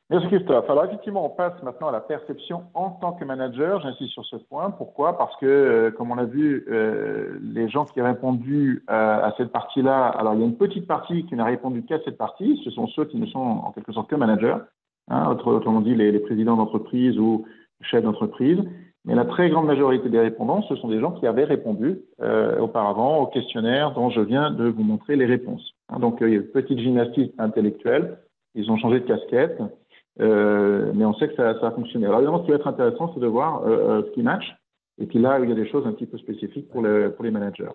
Merci Christophe. Alors effectivement, on passe maintenant à la perception en tant que manager. J'insiste sur ce point. Pourquoi? Parce que, comme on l'a vu, les gens qui ont répondu à cette partie-là, alors il y a une petite partie qui n'a répondu qu'à cette partie. Ce sont ceux qui ne sont en quelque sorte que managers, hein, autrement dit les présidents d'entreprise ou chefs d'entreprise. Mais la très grande majorité des répondants, ce sont des gens qui avaient répondu auparavant au questionnaire dont je viens de vous montrer les réponses. Donc, il y a une petite gymnastique intellectuelle. Ils ont changé de casquette, mais on sait que ça a fonctionné. Alors, évidemment, ce qui va être intéressant, c'est de voir ce qui match. Et puis là, il y a des choses un petit peu spécifiques pour les managers.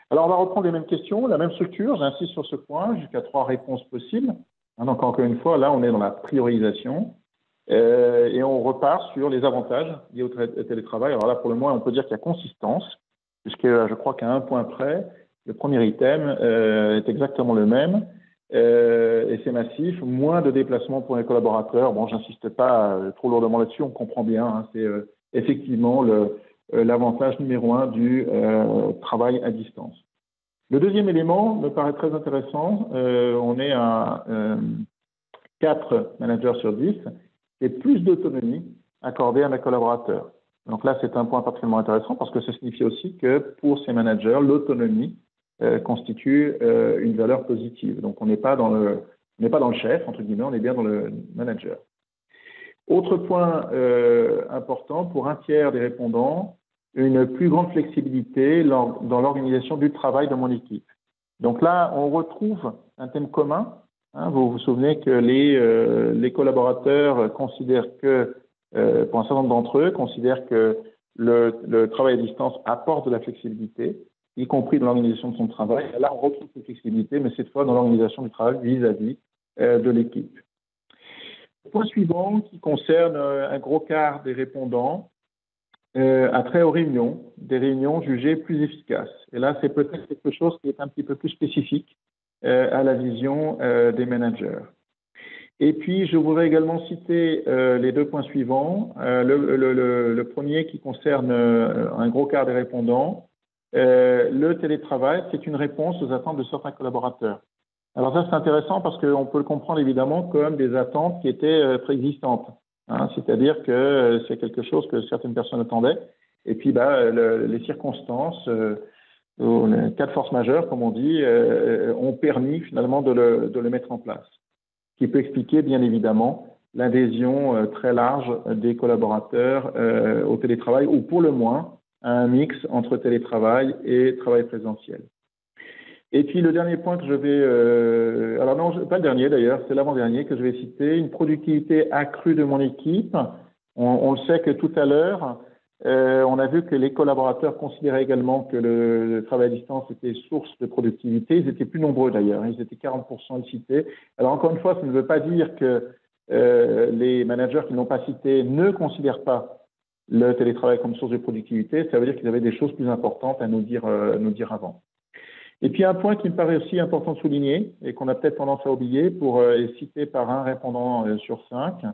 Alors, on va reprendre les mêmes questions, la même structure. J'insiste sur ce point, jusqu'à 3 réponses possibles. Donc, encore une fois, là, on est dans la priorisation. Et on repart sur les avantages liés au télétravail. Alors là, pour le moins, on peut dire qu'il y a consistance, puisque je crois qu'à un point près, le premier item est exactement le même, et c'est massif. Moins de déplacements pour les collaborateurs. Bon, j'insiste pas trop lourdement là-dessus, on comprend bien. Hein, c'est effectivement l'avantage numéro 1 du travail à distance. Le deuxième élément me paraît très intéressant. On est à 4 managers sur 10. Et plus d'autonomie accordée à mes collaborateurs. Donc là, c'est un point particulièrement intéressant parce que ça signifie aussi que pour ces managers, l'autonomie constitue une valeur positive. Donc on n'est pas dans le chef, entre guillemets, on est bien dans le manager. Autre point important, pour un tiers des répondants, une plus grande flexibilité dans l'organisation du travail de mon équipe. Donc là, on retrouve un thème commun. Vous vous souvenez que les collaborateurs considèrent que, pour un certain nombre d'entre eux, considèrent que le travail à distance apporte de la flexibilité, y compris dans l'organisation de son travail. Là, on retrouve cette flexibilité, mais cette fois dans l'organisation du travail vis-à-vis de l'équipe. Point suivant qui concerne un gros quart des répondants a trait aux réunions, des réunions jugées plus efficaces. Et là, c'est peut-être quelque chose qui est un petit peu plus spécifique à la vision des managers. Et puis, je voudrais également citer les 2 points suivants. Le premier qui concerne un gros quart des répondants. Le télétravail, c'est une réponse aux attentes de certains collaborateurs. Alors ça, c'est intéressant parce qu'on peut le comprendre évidemment comme des attentes qui étaient préexistantes. Hein, c'est-à-dire que c'est quelque chose que certaines personnes attendaient. Et puis, les circonstances... les cas de force majeure, comme on dit, ont permis finalement de le mettre en place. Ce qui peut expliquer, bien évidemment, l'adhésion très large des collaborateurs au télétravail, ou pour le moins, à un mix entre télétravail et travail présentiel. Et puis, le dernier point que je vais... alors non, pas le dernier d'ailleurs, c'est l'avant-dernier que je vais citer, une productivité accrue de mon équipe. On le sait que tout à l'heure... on a vu que les collaborateurs considéraient également que le travail à distance était source de productivité. Ils étaient plus nombreux d'ailleurs, ils étaient 40% à le citer. Alors encore une fois, ça ne veut pas dire que les managers qui ne l'ont pas cité ne considèrent pas le télétravail comme source de productivité. Ça veut dire qu'ils avaient des choses plus importantes à nous dire avant. Et puis un point qui me paraît aussi important de souligner et qu'on a peut-être tendance à oublier est cité par un répondant sur 5.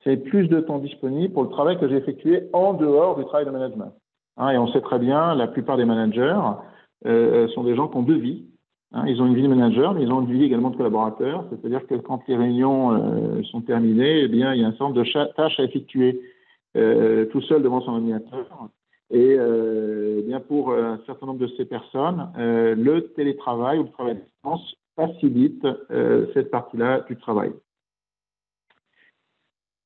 C'est plus de temps disponible pour le travail que j'ai effectué en dehors du travail de management. Et on sait très bien, la plupart des managers sont des gens qui ont 2 vies. Ils ont une vie de manager, mais ils ont une vie également de collaborateur. C'est-à-dire que quand les réunions sont terminées, eh bien, il y a un certain nombre de tâches à effectuer tout seul devant son ordinateur. Et eh bien, pour un certain nombre de ces personnes, le télétravail ou le travail à distance facilite cette partie-là du travail.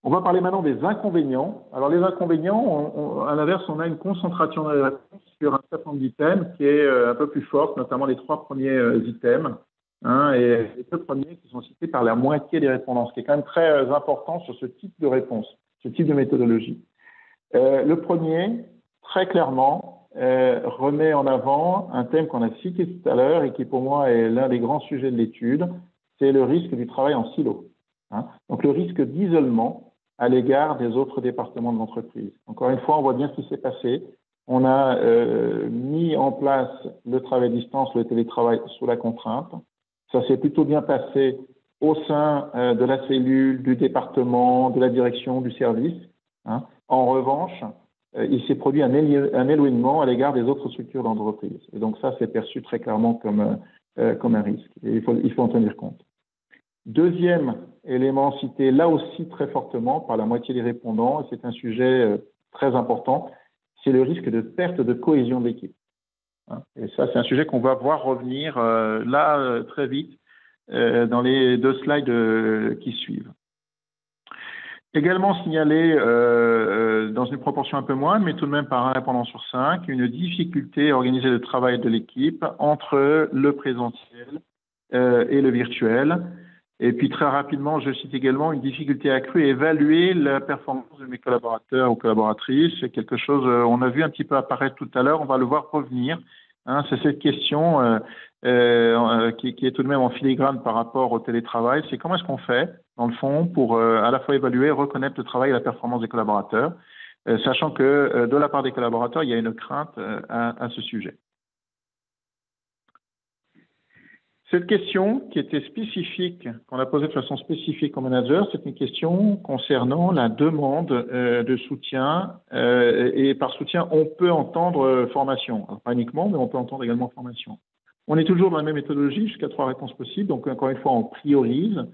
On va parler maintenant des inconvénients. Alors, les inconvénients, à l'inverse, on a une concentration de réponses sur un certain nombre d'items qui est un peu plus forte, notamment les 3 premiers items, et les 2 premiers qui sont cités par la moitié des répondants, ce qui est quand même très important sur ce type de réponse, ce type de méthodologie. Le premier, très clairement, remet en avant un thème qu'on a cité tout à l'heure et qui, pour moi, est l'un des grands sujets de l'étude, c'est le risque du travail en silo. Donc, le risque d'isolement à l'égard des autres départements de l'entreprise. Encore une fois, on voit bien ce qui s'est passé. On a mis en place le travail à distance, le télétravail sous la contrainte. Ça s'est plutôt bien passé au sein de la cellule, du département, de la direction, du service. En revanche, il s'est produit un éloignement à l'égard des autres structures d'entreprise. Et donc ça, c'est perçu très clairement comme un risque. Et il faut en tenir compte. Deuxième élément cité là aussi très fortement par la moitié des répondants, et c'est un sujet très important, c'est le risque de perte de cohésion de l'équipe. Et ça, c'est un sujet qu'on va voir revenir très vite dans les 2 slides qui suivent. Également signalé dans une proportion un peu moindre, mais tout de même par un répondant sur 5, une difficulté à organiser le travail de l'équipe entre le présentiel et le virtuel. Et puis très rapidement, je cite également une difficulté accrue à évaluer la performance de mes collaborateurs ou collaboratrices. C'est quelque chose, on a vu un petit peu apparaître tout à l'heure, on va le voir revenir. Hein, c'est cette question qui est tout de même en filigrane par rapport au télétravail. C'est comment est-ce qu'on fait, dans le fond, pour à la fois évaluer et reconnaître le travail et la performance des collaborateurs, sachant que de la part des collaborateurs, il y a une crainte à ce sujet. Cette question qui était spécifique, qu'on a posée de façon spécifique au manager, c'est une question concernant la demande de soutien. Et par soutien, on peut entendre formation. Alors, pas uniquement, mais on peut entendre également formation. On est toujours dans la même méthodologie, jusqu'à 3 réponses possibles. Donc, encore une fois, on priorise.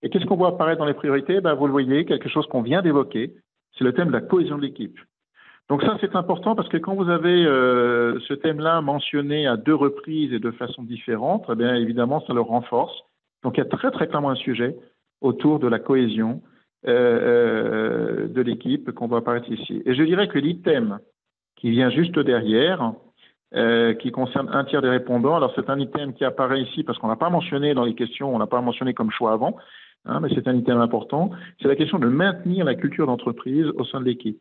Et qu'est-ce qu'on voit apparaître dans les priorités? Vous le voyez, quelque chose qu'on vient d'évoquer, c'est le thème de la cohésion de l'équipe. Donc ça, c'est important parce que quand vous avez ce thème-là mentionné à 2 reprises et de façon différente, eh bien évidemment, ça le renforce. Donc il y a très très clairement un sujet autour de la cohésion de l'équipe qu'on voit apparaître ici. Et je dirais que l'item qui vient juste derrière, qui concerne 1/3 des répondants, alors c'est un item qui apparaît ici parce qu'on n'a pas mentionné dans les questions, on n'a pas mentionné comme choix avant, hein, mais c'est un item important, c'est la question de maintenir la culture d'entreprise au sein de l'équipe.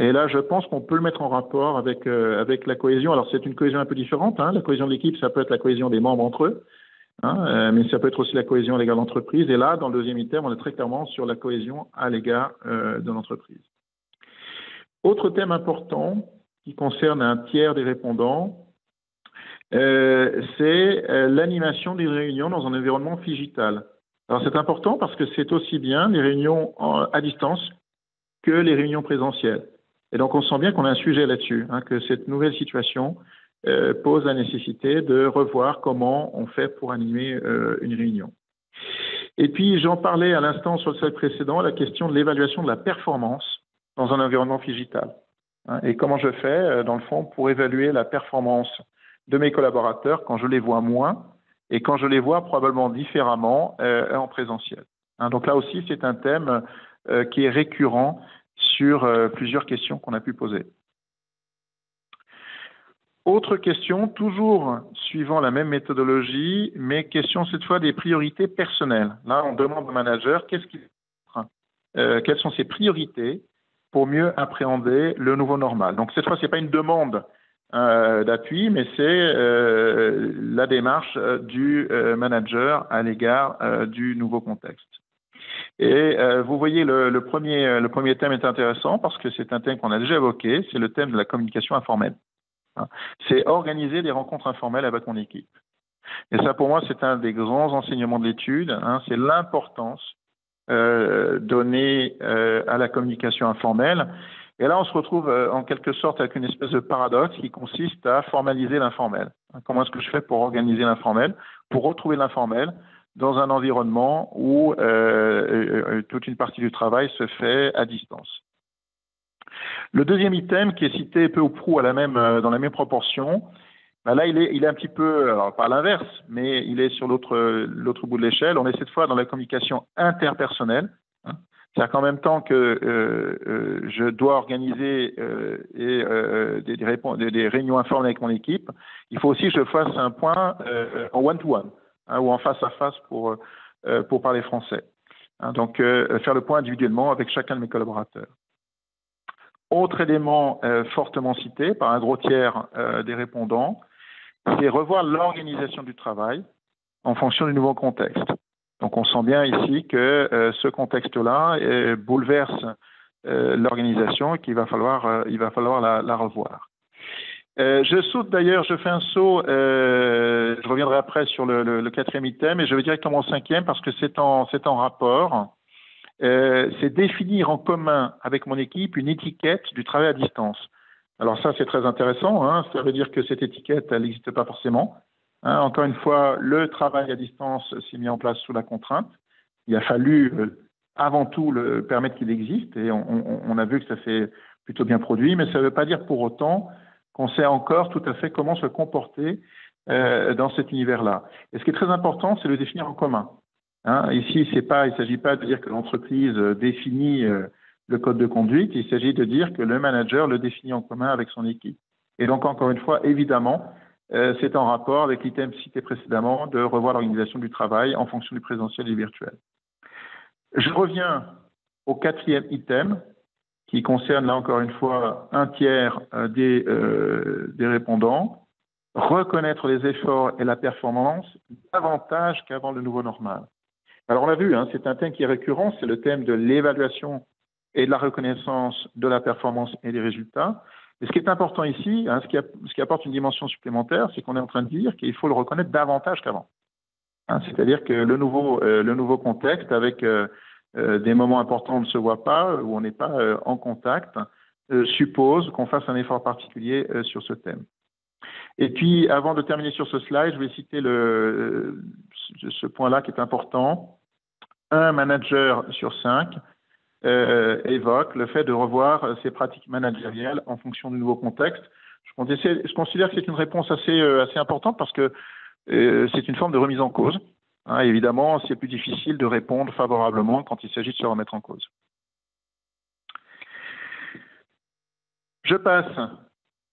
Et là, je pense qu'on peut le mettre en rapport avec la cohésion. Alors, c'est une cohésion un peu différente. Hein. La cohésion de l'équipe, ça peut être la cohésion des membres entre eux, mais ça peut être aussi la cohésion à l'égard de l'entreprise. Et là, dans le deuxième item, on est très clairement sur la cohésion à l'égard de l'entreprise. Autre thème important qui concerne 1/3 des répondants, c'est l'animation des réunions dans un environnement digital. Alors, c'est important parce que c'est aussi bien les réunions à distance que les réunions présentielles. Et donc, on sent bien qu'on a un sujet là-dessus, hein, que cette nouvelle situation pose la nécessité de revoir comment on fait pour animer une réunion. Et puis, j'en parlais à l'instant sur le slide précédent, la question de l'évaluation de la performance dans un environnement digital. Hein, et comment je fais, dans le fond, pour évaluer la performance de mes collaborateurs quand je les vois moins et quand je les vois probablement différemment en présentiel. Hein, donc là aussi, c'est un thème qui est récurrent sur plusieurs questions qu'on a pu poser. Autre question, toujours suivant la même méthodologie, mais question cette fois des priorités personnelles. Là, on demande au manager quelles sont ses priorités pour mieux appréhender le nouveau normal. Donc cette fois, ce n'est pas une demande d'appui, mais c'est la démarche du manager à l'égard du nouveau contexte. Et vous voyez, le premier thème est intéressant parce que c'est un thème qu'on a déjà évoqué, c'est le thème de la communication informelle. Hein. C'est organiser des rencontres informelles avec mon équipe. Et ça, pour moi, c'est un des grands enseignements de l'étude, hein, c'est l'importance donnée à la communication informelle. Et là, on se retrouve en quelque sorte avec une espèce de paradoxe qui consiste à formaliser l'informel. Hein, comment est-ce que je fais pour organiser l'informel, pour retrouver l'informel dans un environnement où toute une partie du travail se fait à distance. Le deuxième item qui est cité peu ou prou dans la même proportion, là il est un petit peu, alors pas à l'inverse, mais il est sur l'autre bout de l'échelle. On est cette fois dans la communication interpersonnelle. Hein. C'est-à-dire qu'en même temps que je dois organiser des réunions informelles avec mon équipe, il faut aussi que je fasse un point en one-to-one. Hein, ou en face à face pour parler français. Hein, donc, faire le point individuellement avec chacun de mes collaborateurs. Autre élément fortement cité par un gros tiers des répondants, c'est revoir l'organisation du travail en fonction du nouveau contexte. Donc, on sent bien ici que ce contexte-là bouleverse l'organisation et qu'il va falloir la revoir. Je saute d'ailleurs, je fais un saut, je reviendrai après sur le quatrième item, et je vais directement au cinquième parce que c'est en rapport. C'est définir en commun avec mon équipe une étiquette du travail à distance. Alors ça, c'est très intéressant, hein, ça veut dire que cette étiquette, elle n'existe pas forcément. Hein, encore une fois, le travail à distance s'est mis en place sous la contrainte. Il a fallu avant tout le permettre qu'il existe, et on a vu que ça s'est plutôt bien produit, mais ça ne veut pas dire pour autant qu'on sait encore tout à fait comment se comporter dans cet univers-là. Et ce qui est très important, c'est le définir en commun. Hein. Ici, il ne s'agit pas de dire que l'entreprise définit le code de conduite, il s'agit de dire que le manager le définit en commun avec son équipe. Et donc, encore une fois, évidemment, c'est en rapport avec l'item cité précédemment de revoir l'organisation du travail en fonction du présentiel et du virtuel. Je reviens au 4e item qui concerne, là encore une fois, un tiers des répondants. Reconnaître les efforts et la performance davantage qu'avant le nouveau normal. Alors, on l'a vu, hein, c'est un thème qui est récurrent, c'est le thème de l'évaluation et de la reconnaissance de la performance et des résultats. Et ce qui est important ici, hein, ce qui apporte une dimension supplémentaire, c'est qu'on est en train de dire qu'il faut le reconnaître davantage qu'avant. Hein, c'est-à-dire que le nouveau contexte, avec des moments importants où on ne se voit pas, où on n'est pas en contact, suppose qu'on fasse un effort particulier sur ce thème. Et puis, avant de terminer sur ce slide, je vais citer ce point-là qui est important. Un manager sur 5 évoque le fait de revoir ses pratiques managériales en fonction du nouveau contexte. Je considère que c'est une réponse assez importante parce que c'est une forme de remise en cause. Hein, évidemment, c'est plus difficile de répondre favorablement quand il s'agit de se remettre en cause. Je passe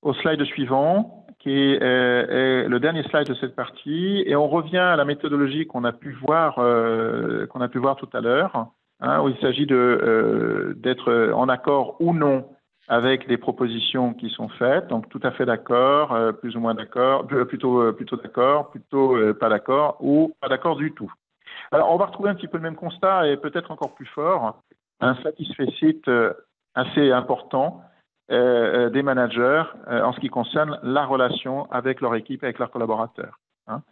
au slide suivant, qui est le dernier slide de cette partie, et on revient à la méthodologie qu'on a pu voir tout à l'heure, hein, où il s'agit d'être en accord ou non avec les propositions qui sont faites, donc tout à fait d'accord, plus ou moins d'accord, plutôt d'accord, plutôt pas d'accord, ou pas d'accord du tout. Alors, on va retrouver un petit peu le même constat, et peut-être encore plus fort, un satisfecit assez important des managers en ce qui concerne la relation avec leur équipe, avec leurs collaborateurs. Hein.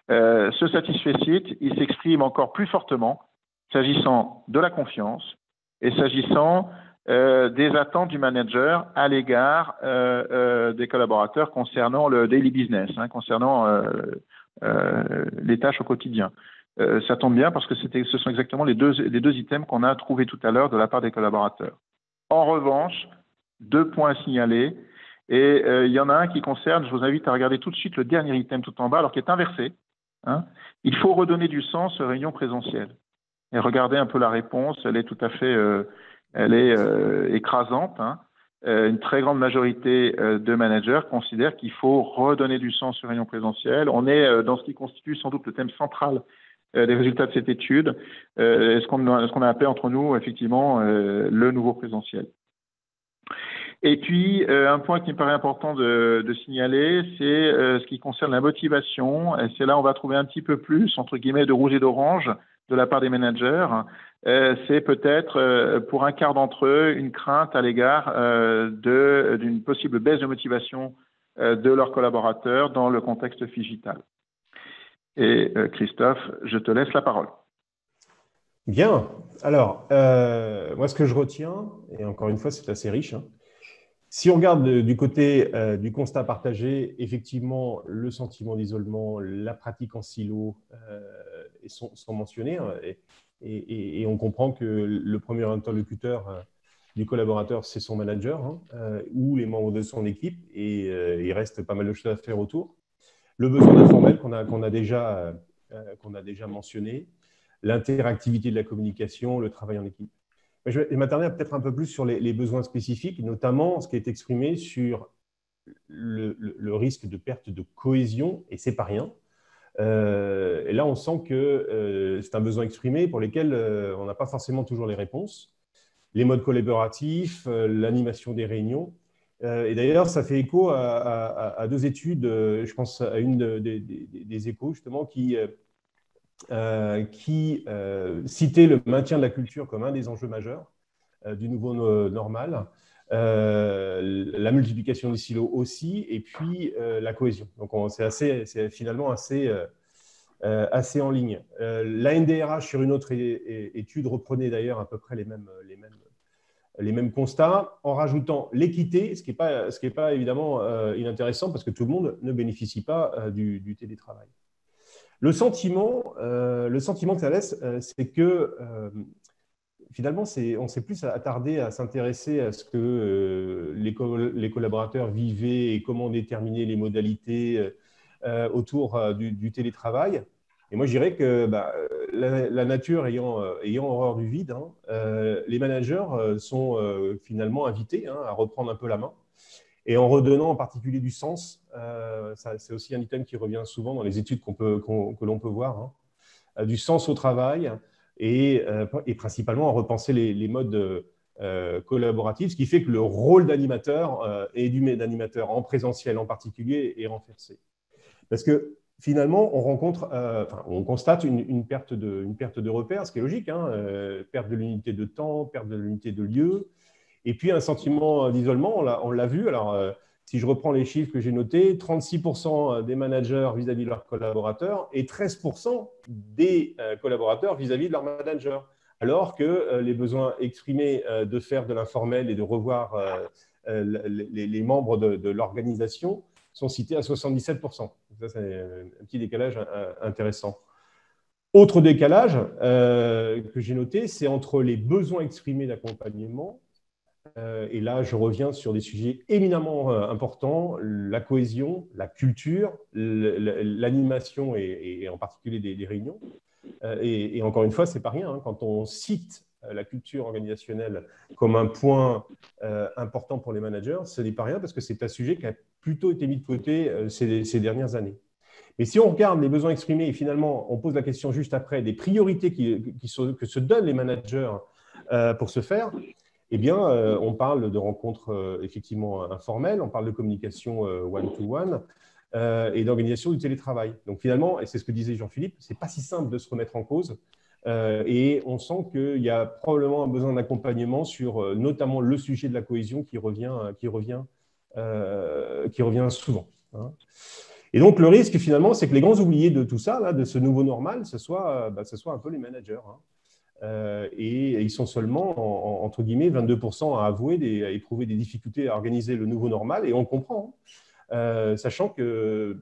Ce satisfecit, il s'exprime encore plus fortement s'agissant de la confiance et s'agissant des attentes du manager à l'égard des collaborateurs concernant le daily business, hein, concernant les tâches au quotidien. Ça tombe bien parce que ce sont exactement les deux items qu'on a trouvés tout à l'heure de la part des collaborateurs. En revanche, 2 points à signaler, et il y en a un qui concerne, je vous invite à regarder tout de suite le dernier item tout en bas, alors qui est inversé. Hein. Il faut redonner du sens aux réunions présentielles. Et regardez un peu la réponse, elle est tout à fait écrasante. Hein. Une très grande majorité de managers considèrent qu'il faut redonner du sens aux réunions présentielles. On est dans ce qui constitue sans doute le thème central des résultats de cette étude, ce qu'on a appelé entre nous, effectivement, le nouveau présentiel. Et puis, un point qui me paraît important de signaler, c'est ce qui concerne la motivation. Et c'est là où on va trouver un petit peu plus, entre guillemets, de rouge et d'orange de la part des managers. C'est peut-être, pour un quart d'entre eux, une crainte à l'égard d'une possible baisse de motivation de leurs collaborateurs dans le contexte digital. Et Christophe, je te laisse la parole. Bien. Alors, moi, ce que je retiens, et encore une fois, c'est assez riche, hein. Si on regarde du côté du constat partagé, effectivement, le sentiment d'isolement, la pratique en silo sont mentionnés, hein, et on comprend que le premier interlocuteur du collaborateur, c'est son manager, hein, ou les membres de son équipe, et il reste pas mal de choses à faire autour. Le besoin informel qu'on a déjà mentionné, l'interactivité de la communication, le travail en équipe. Je vais m'attarder peut-être un peu plus sur les besoins spécifiques, notamment ce qui est exprimé sur le risque de perte de cohésion, et c'est pas rien. Et là, on sent que c'est un besoin exprimé pour lequel on n'a pas forcément toujours les réponses. Les modes collaboratifs, l'animation des réunions. Et d'ailleurs, ça fait écho à 2 études, je pense à une des échos, justement, qui citait le maintien de la culture comme un des enjeux majeurs du nouveau normal, la multiplication des silos aussi, et puis la cohésion. Donc, c'est finalement assez en ligne. La NDRH, sur une autre étude, reprenait d'ailleurs à peu près les mêmes constats, en rajoutant l'équité, ce qui est pas évidemment inintéressant, parce que tout le monde ne bénéficie pas du télétravail. Le sentiment que ça laisse, c'est que finalement, on s'est plus attardé à s'intéresser à ce que les collaborateurs vivaient et comment déterminer les modalités autour du télétravail. Et moi, je dirais que la nature ayant horreur du vide, hein, les managers sont finalement invités à reprendre un peu la main. Et en redonnant en particulier du sens, c'est aussi un item qui revient souvent dans les études que l'on peut voir, hein, du sens au travail et principalement à repenser les modes collaboratifs, ce qui fait que le rôle d'animateur et d'animateur en présentiel en particulier est renforcé. Parce que finalement, on constate une perte de repères, ce qui est logique, hein, perte de l'unité de temps, perte de l'unité de lieu, et puis un sentiment d'isolement, on l'a vu. Alors, si je reprends les chiffres que j'ai notés, 36% des managers vis-à-vis de leurs collaborateurs et 13% des collaborateurs vis-à-vis de leurs managers. Alors que les besoins exprimés de faire de l'informel et de revoir les membres de l'organisation sont cités à 77%. Ça, c'est un petit décalage intéressant. Autre décalage que j'ai noté, c'est entre les besoins exprimés d'accompagnement, et là je reviens sur des sujets éminemment importants, la cohésion, la culture, l'animation et en particulier des réunions. Et encore une fois, ce n'est pas rien, hein, quand on cite la culture organisationnelle comme un point important pour les managers, ce n'est pas rien parce que c'est un sujet qui a plutôt été mis de côté ces dernières années. Mais si on regarde les besoins exprimés et finalement on pose la question juste après des priorités que se donnent les managers pour ce faire, eh bien, on parle de rencontres effectivement informelles, on parle de communication one-to-one et d'organisation du télétravail. Donc finalement, et c'est ce que disait Jean-Philippe, ce n'est pas si simple de se remettre en cause et on sent qu'il y a probablement un besoin d'accompagnement sur notamment le sujet de la cohésion qui revient souvent, hein. Et donc, le risque, finalement, c'est que les grands oubliés de tout ça, là, de ce nouveau normal, ce soit un peu les managers, hein. Et ils sont seulement, entre guillemets, 22% à avouer, à éprouver des difficultés à organiser le nouveau normal, et on comprend, hein, sachant que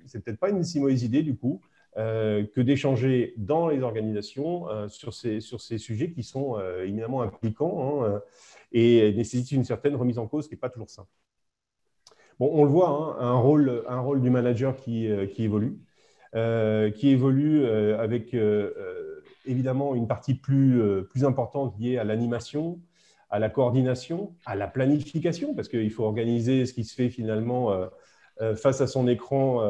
c'est peut-être pas une si mauvaise idée, du coup, que d'échanger dans les organisations sur ces sujets qui sont éminemment impliquants, hein, et nécessitent une certaine remise en cause qui n'est pas toujours simple. Bon, on le voit, hein, un rôle du manager qui évolue avec évidemment une partie plus importante liée à l'animation, à la coordination, à la planification, parce qu'il faut organiser ce qui se fait finalement face à son écran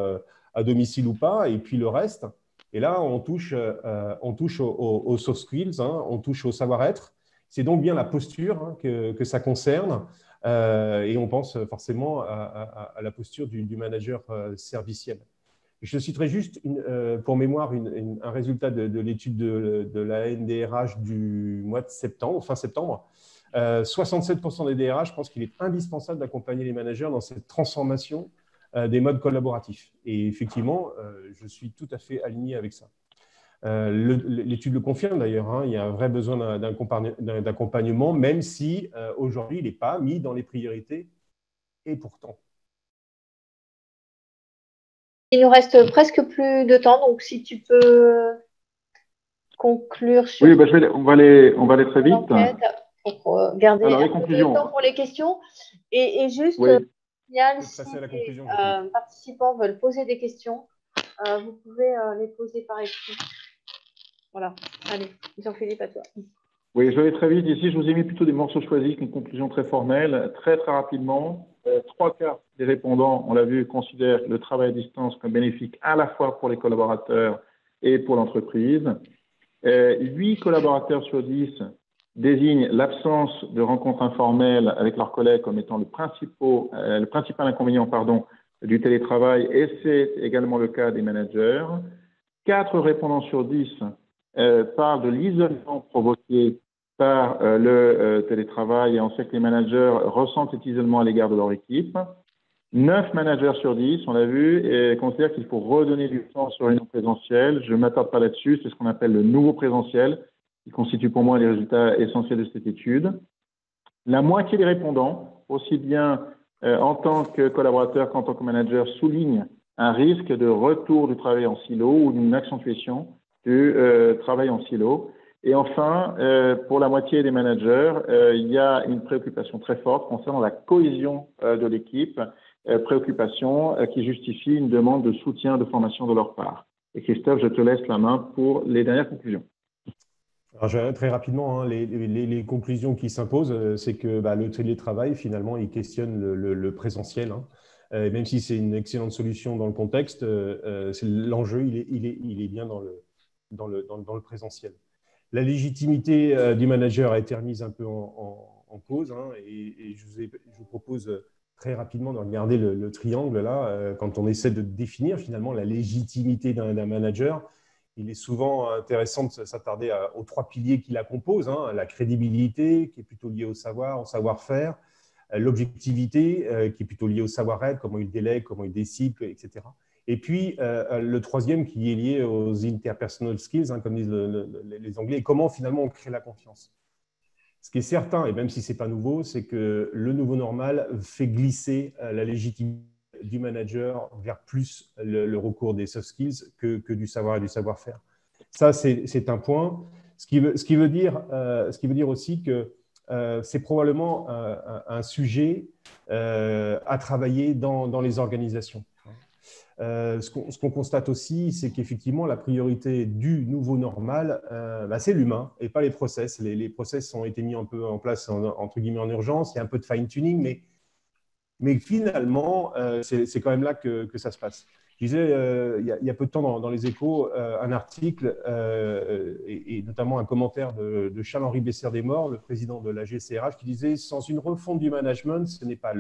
à domicile ou pas, et puis le reste. Et là, on touche aux soft skills, hein, on touche au savoir-être. C'est donc bien la posture, hein, que ça concerne. Et on pense forcément à la posture du manager serviciel. Je citerai juste, pour mémoire, un résultat de l'étude de la NDRH du mois de septembre, fin septembre. 67% des DRH pensent qu'il est indispensable d'accompagner les managers dans cette transformation des modes collaboratifs. Et effectivement, je suis tout à fait aligné avec ça. L'étude le confirme d'ailleurs, hein, il y a un vrai besoin d'accompagnement, même si aujourd'hui, il n'est pas mis dans les priorités, et pourtant. Il nous reste presque plus de temps, donc si tu peux conclure sur… Oui, on va aller très vite. Pour garder alors, un peu de temps pour les questions. Et juste, oui. si les participants veulent poser des questions, vous pouvez les poser par écrit. Voilà. Allez, Jean-Philippe, à toi. Oui, je vais aller très vite. Ici, je vous ai mis plutôt des morceaux choisis, une conclusion très formelle, très rapidement. 3/4 des répondants, on l'a vu, considèrent le travail à distance comme bénéfique à la fois pour les collaborateurs et pour l'entreprise. 8 collaborateurs sur 10 désignent l'absence de rencontres informelles avec leurs collègues comme étant le principal inconvénient du télétravail, et c'est également le cas des managers. 4 répondants sur 10 parlent de l'isolement provoqué par le télétravail, et on sait que les managers ressentent cet isolement à l'égard de leur équipe. 9 managers sur 10, on l'a vu, et considèrent qu'il faut redonner du temps sur une présentielle. Je ne m'attarde pas là-dessus, c'est ce qu'on appelle le nouveau présentiel, qui constitue pour moi les résultats essentiels de cette étude. La moitié des répondants, aussi bien en tant que collaborateur qu'en tant que manager, soulignent un risque de retour du travail en silo ou d'une accentuation du travail en silo. Et enfin, pour la moitié des managers, il y a une préoccupation très forte concernant la cohésion de l'équipe, préoccupation qui justifie une demande de soutien, de formation de leur part. Et Christophe, je te laisse la main pour les dernières conclusions. Alors, très rapidement, hein, les conclusions qui s'imposent, c'est que le télétravail, finalement, il questionne le présentiel. Hein. Même si c'est une excellente solution dans le contexte, l'enjeu, il est bien dans le présentiel. La légitimité du manager a été remise un peu en cause, hein, et je vous propose très rapidement de regarder le triangle là, quand on essaie de définir finalement la légitimité d'un manager. Il est souvent intéressant de s'attarder aux trois piliers qui la composent, hein, la crédibilité, qui est plutôt liée au savoir, au savoir-faire, l'objectivité, qui est plutôt liée au savoir-être, comment il délègue, comment il décide, etc. Et puis, le troisième qui est lié aux interpersonal skills, hein, comme disent les Anglais, et comment finalement on crée la confiance. Ce qui est certain, et même si ce n'est pas nouveau, c'est que le nouveau normal fait glisser la légitimité du manager vers plus le recours des soft skills que du savoir et du savoir-faire. Ça, c'est un point. Ce qui veut dire aussi que c'est probablement un sujet à travailler dans les organisations. Ce qu'on constate aussi, c'est qu'effectivement, la priorité du nouveau normal, c'est l'humain et pas les process. Les process ont été mis un peu en place, entre guillemets, en urgence. Il y a un peu de fine-tuning, mais finalement, c'est quand même là que ça se passe. Je disais, il y a peu de temps dans les Échos, un article et notamment un commentaire de Charles-Henri Besser-Desmorts, le président de la GCRH, qui disait « Sans une refonte du management, ce n'est pas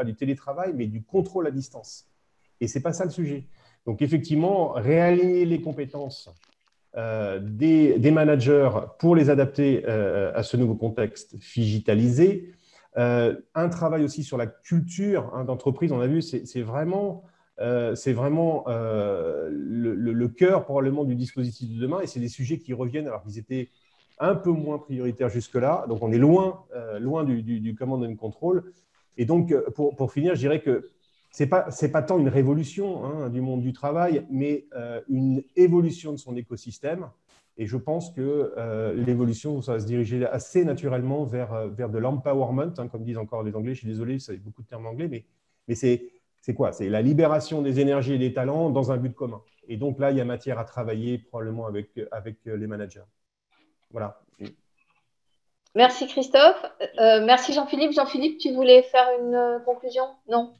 du télétravail, mais du contrôle à distance. » Et ce n'est pas ça le sujet. Donc, effectivement, réaligner les compétences des managers pour les adapter à ce nouveau contexte digitalisé. Un travail aussi sur la culture d'entreprise, on a vu, c'est vraiment le cœur probablement du dispositif de demain, et c'est des sujets qui reviennent alors qu'ils étaient un peu moins prioritaires jusque-là. Donc, on est loin du command and control. Et donc, pour finir, je dirais que ce n'est pas tant une révolution du monde du travail, mais une évolution de son écosystème. Et je pense que l'évolution, ça va se diriger assez naturellement vers de l'empowerment, comme disent encore les Anglais. Je suis désolé, c'est beaucoup de termes anglais, mais c'est quoi? C'est la libération des énergies et des talents dans un but commun. Et donc là, il y a matière à travailler probablement avec les managers. Voilà. Merci Christophe. Merci Jean-Philippe. Jean-Philippe, tu voulais faire une conclusion? Non?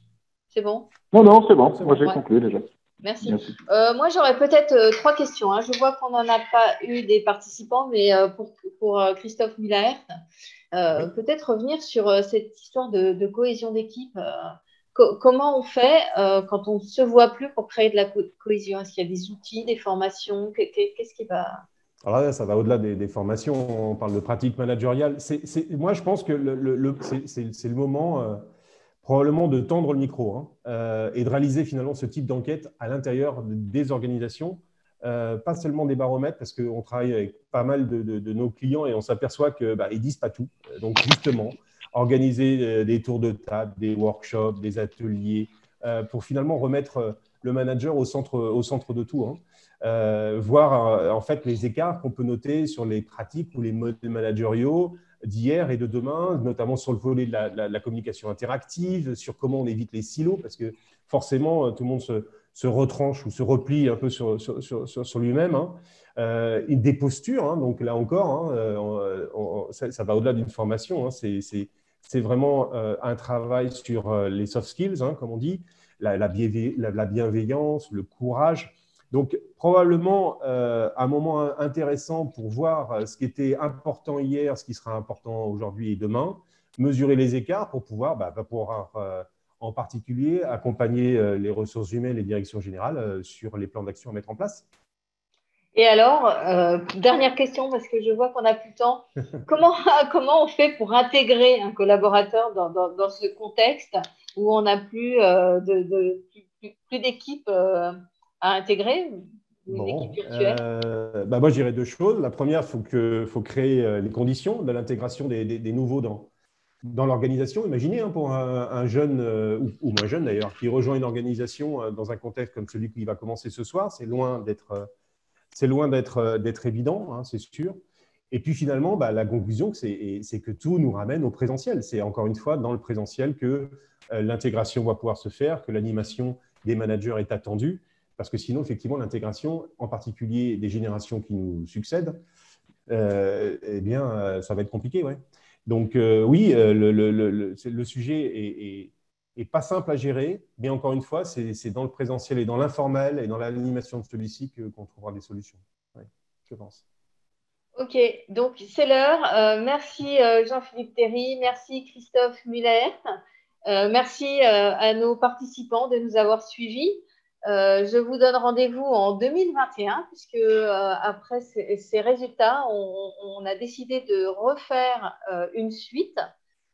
C'est bon? Non, c'est bon. Moi, j'ai conclu déjà. Merci. Moi, j'aurais peut-être trois questions. Hein. Je vois qu'on n'en a pas eu des participants, mais pour Christophe Müller, peut-être revenir sur cette histoire de cohésion d'équipe. Comment on fait quand on ne se voit plus pour créer de la cohésion? Est-ce qu'il y a des outils, des formations? Qu'est-ce qui va… Alors là, ça va au-delà des formations. On parle de pratiques managériales. Moi, je pense que c'est le moment… probablement de tendre le micro et de réaliser finalement ce type d'enquête à l'intérieur des organisations, pas seulement des baromètres, parce qu'on travaille avec pas mal de nos clients et on s'aperçoit qu'ils ne disent pas tout. Donc justement, organiser des tours de table, des workshops, des ateliers, pour finalement remettre le manager au centre de tout. Voir en fait les écarts qu'on peut noter sur les pratiques ou les modèles managériaux d'hier et de demain, notamment sur le volet de la communication interactive, sur comment on évite les silos, parce que forcément, tout le monde se retranche ou se replie un peu sur lui-même. Des postures, donc là encore, ça va au-delà d'une formation. C'est vraiment un travail sur les soft skills, comme on dit, la bienveillance, le courage. Donc, probablement un moment intéressant pour voir ce qui était important hier, ce qui sera important aujourd'hui et demain, mesurer les écarts pour pouvoir en particulier accompagner les ressources humaines et les directions générales sur les plans d'action à mettre en place. Et alors, dernière question, parce que je vois qu'on n'a plus de temps. Comment on fait pour intégrer un collaborateur dans ce contexte où on n'a plus d'équipe à intégrer, une équipe virtuelle? Moi, je dirais deux choses. La première, il faut créer les conditions de l'intégration des nouveaux dans l'organisation. Imaginez pour un jeune, ou moins jeune d'ailleurs, qui rejoint une organisation dans un contexte comme celui qui va commencer ce soir. C'est loin d'être évident, c'est sûr. Et puis finalement, la conclusion, c'est que tout nous ramène au présentiel. C'est encore une fois dans le présentiel que l'intégration va pouvoir se faire, que l'animation des managers est attendue. parce que sinon, effectivement, l'intégration, en particulier des générations qui nous succèdent, eh bien, ça va être compliqué. Ouais. Donc, oui, le sujet est pas simple à gérer, mais encore une fois, c'est dans le présentiel et dans l'informel et dans l'animation de celui-ci qu'on trouvera des solutions. Ouais, je pense. Ok, donc c'est l'heure. Merci Jean-Philippe Théry, merci Christophe Muller, merci à nos participants de nous avoir suivis. Je vous donne rendez-vous en 2021 puisque après ces résultats, on a décidé de refaire une suite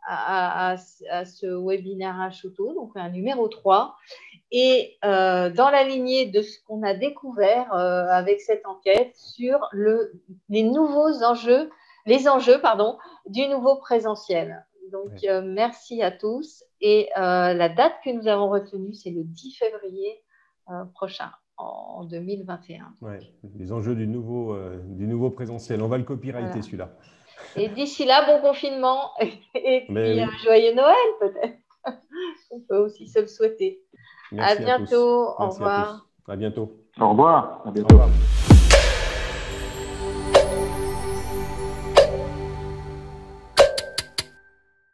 à ce webinaire H-Auto, donc un numéro 3. Et dans la lignée de ce qu'on a découvert avec cette enquête sur les enjeux du nouveau présentiel. Donc, merci à tous. Et la date que nous avons retenue, c'est le 10 février prochain, en 2021. Ouais, les enjeux du nouveau présentiel. On va le copyrighter, celui-là. Et d'ici là, bon confinement et puis joyeux Noël peut-être. On peut aussi se le souhaiter. Merci à bientôt. Au revoir. À bientôt. Au revoir. À bientôt. Au revoir.